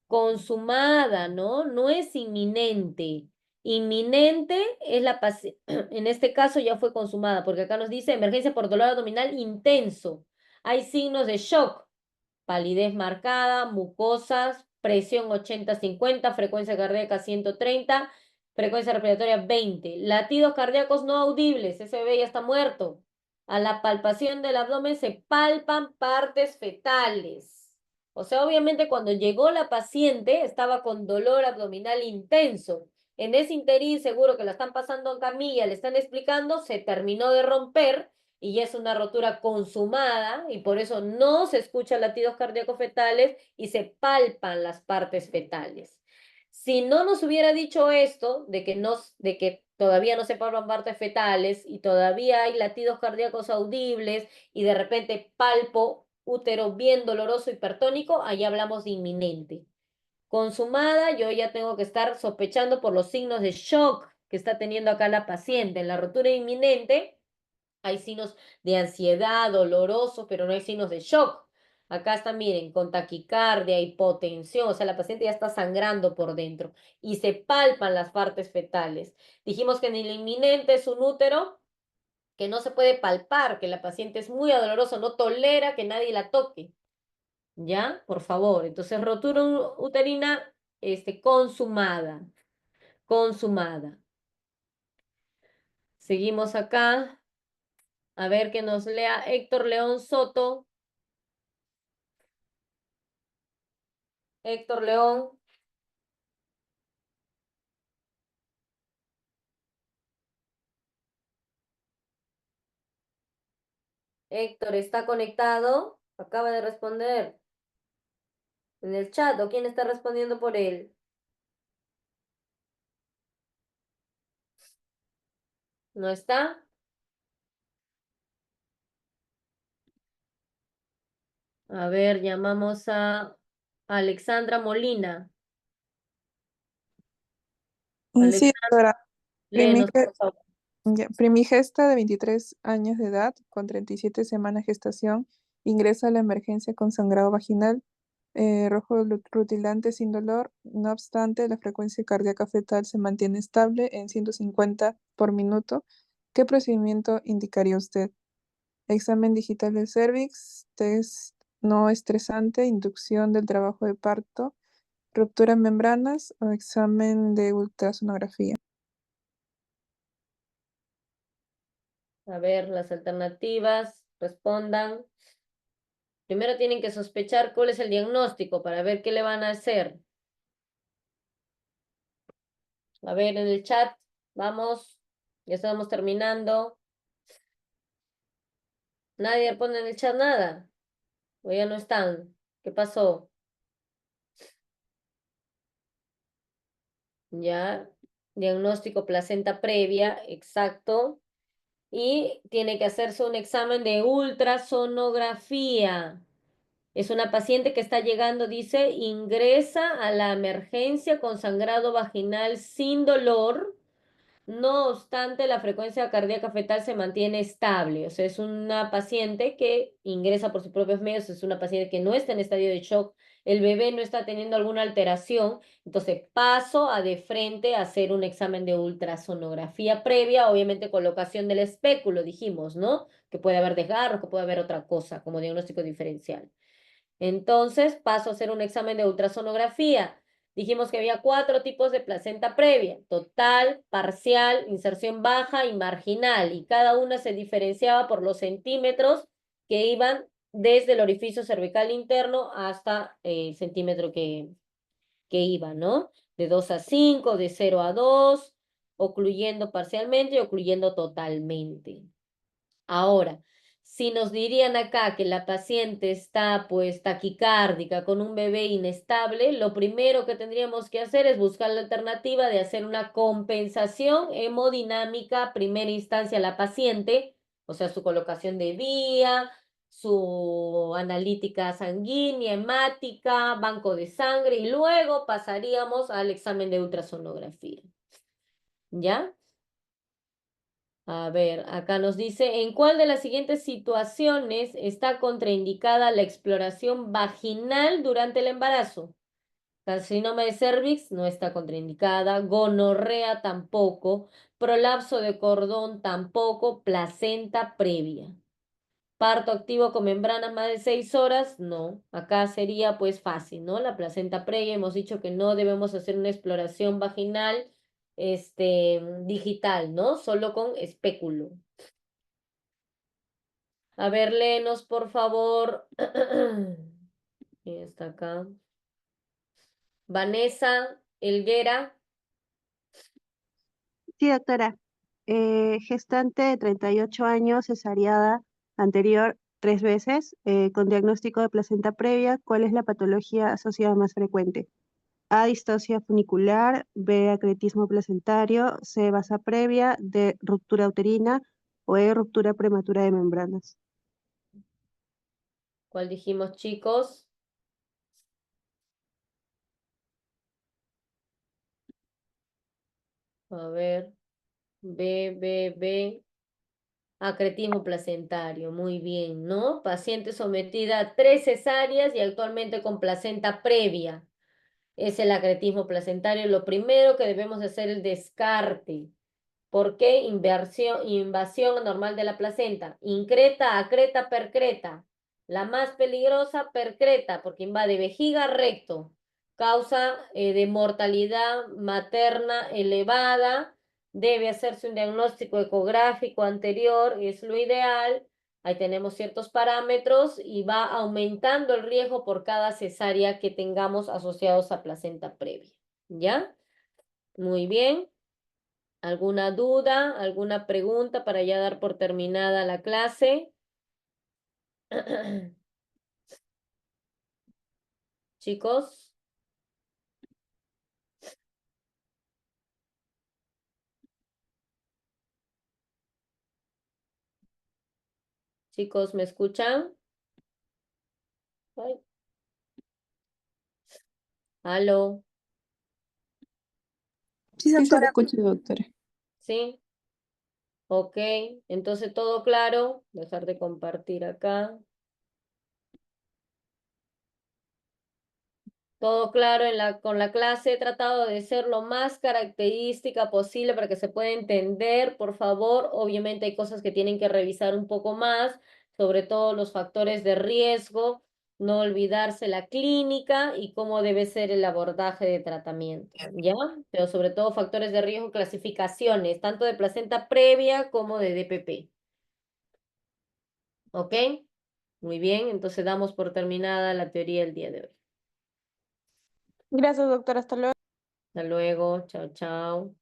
Consumada, ¿no? No es inminente. Inminente es la en este caso ya fue consumada, porque acá nos dice emergencia por dolor abdominal intenso. Hay signos de shock, palidez marcada, mucosas, presión 80/50, frecuencia cardíaca 130, frecuencia respiratoria 20, latidos cardíacos no audibles, ese bebé ya está muerto. A la palpación del abdomen se palpan partes fetales. O sea, obviamente cuando llegó la paciente estaba con dolor abdominal intenso. En ese interín, seguro que la están pasando en camilla, le están explicando, se terminó de romper y ya es una rotura consumada y por eso no se escuchan latidos cardíacos fetales y se palpan las partes fetales. Si no nos hubiera dicho esto, de que todavía no se palpan partes fetales y todavía hay latidos cardíacos audibles y de repente palpo útero bien doloroso hipertónico, ahí hablamos de inminente. Consumada, yo ya tengo que estar sospechando por los signos de shock que está teniendo acá la paciente. En la rotura inminente hay signos de ansiedad, doloroso, pero no hay signos de shock. Acá está, miren, con taquicardia, hipotensión, o sea, la paciente ya está sangrando por dentro y se palpan las partes fetales. Dijimos que en el inminente es un útero que no se puede palpar, que la paciente es muy dolorosa, no tolera que nadie la toque. ¿Ya? Por favor. Entonces, rotura uterina, consumada. Consumada. Seguimos acá. A ver que nos lea Héctor León Soto. Héctor León. Héctor, ¿está conectado? Acaba de responder en el chat, ¿o quién está respondiendo por él? ¿No está? A ver, llamamos a Alexandra Molina. Sí, Alexandra, doctora. léenos, por favor. Primigesta de 23 años de edad, con 37 semanas de gestación, ingresa a la emergencia con sangrado vaginal, rojo rutilante sin dolor. No obstante, la frecuencia cardíaca fetal se mantiene estable en 150 por minuto. ¿Qué procedimiento indicaría usted? Examen digital del cervix, test no estresante, inducción del trabajo de parto, ruptura en membranas o examen de ultrasonografía. A ver, las alternativas, respondan. Primero tienen que sospechar cuál es el diagnóstico para ver qué le van a hacer. A ver, en el chat, vamos, ya estamos terminando. Nadie pone en el chat nada. O ya no están. ¿Qué pasó? Ya, diagnóstico placenta previa, exacto. Y tiene que hacerse un examen de ultrasonografía. Es una paciente que está llegando, dice, ingresa a la emergencia con sangrado vaginal sin dolor. No obstante, la frecuencia cardíaca fetal se mantiene estable. O sea, es una paciente que ingresa por sus propios medios, es una paciente que no está en estadio de shock, el bebé no está teniendo alguna alteración. Entonces, paso a de frente a hacer un examen de ultrasonografía previa, obviamente colocación del espéculo, dijimos, ¿no? Que puede haber desgarros, que puede haber otra cosa como diagnóstico diferencial. Entonces paso a hacer un examen de ultrasonografía. Dijimos que había 4 tipos de placenta previa: total, parcial, inserción baja y marginal. Y cada una se diferenciaba por los centímetros que iban desde el orificio cervical interno hasta el centímetro que iba, ¿no? De 2 a 5, de 0 a 2, ocluyendo parcialmente y ocluyendo totalmente. Ahora, si nos dirían acá que la paciente está pues taquicárdica con un bebé inestable, lo primero que tendríamos que hacer es buscar la alternativa de hacer una compensación hemodinámica primera instancia a la paciente, o sea, su colocación de vía, su analítica sanguínea, hemática, banco de sangre, y luego pasaríamos al examen de ultrasonografía. ¿Ya? A ver, acá nos dice, ¿en cuál de las siguientes situaciones está contraindicada la exploración vaginal durante el embarazo? Carcinoma de cervix no está contraindicada, gonorrea tampoco, prolapso de cordón tampoco, placenta previa. Parto activo con membranas más de 6 horas, no. Acá sería pues fácil, ¿no? La placenta previa, hemos dicho que no debemos hacer una exploración vaginal digital, ¿no? Solo con espéculo. A ver, léenos, por favor. ¿Quién está acá? Vanessa Elguera. Sí, doctora. Gestante de 38 años, cesariada anterior 3 veces, con diagnóstico de placenta previa. ¿Cuál es la patología asociada más frecuente? A, distosia funicular; B, acretismo placentario; C, basa previa; D, ruptura uterina; o E, ruptura prematura de membranas. ¿Cuál dijimos, chicos? A ver. B. Acretismo placentario, muy bien, ¿no? Paciente sometida a 3 cesáreas y actualmente con placenta previa. Es el acretismo placentario. Lo primero que debemos hacer es el descarte. ¿Por qué? Invasión anormal de la placenta. Increta, acreta, percreta. La más peligrosa, percreta, porque invade vejiga, recto. Causa de mortalidad materna elevada. Debe hacerse un diagnóstico ecográfico anterior, es lo ideal. Ahí tenemos ciertos parámetros y va aumentando el riesgo por cada cesárea que tengamos asociados a placenta previa. ¿Ya? Muy bien. ¿Alguna duda, alguna pregunta para ya dar por terminada la clase? Chicos, chicos, ¿me escuchan? Ay, aló, Sí, Sí, se doctora. escucha, doctora. ¿sí? Ok, entonces todo claro. Dejar de compartir acá. Todo claro con la clase. He tratado de ser lo más característica posible para que se pueda entender, por favor. Obviamente hay cosas que tienen que revisar un poco más, sobre todo los factores de riesgo, no olvidarse la clínica y cómo debe ser el abordaje de tratamiento, ¿ya? Pero sobre todo factores de riesgo, clasificaciones, tanto de placenta previa como de DPP. ¿Ok? Muy bien, entonces damos por terminada la teoría del día de hoy. Gracias, doctora. Hasta luego. Hasta luego, chao, chao.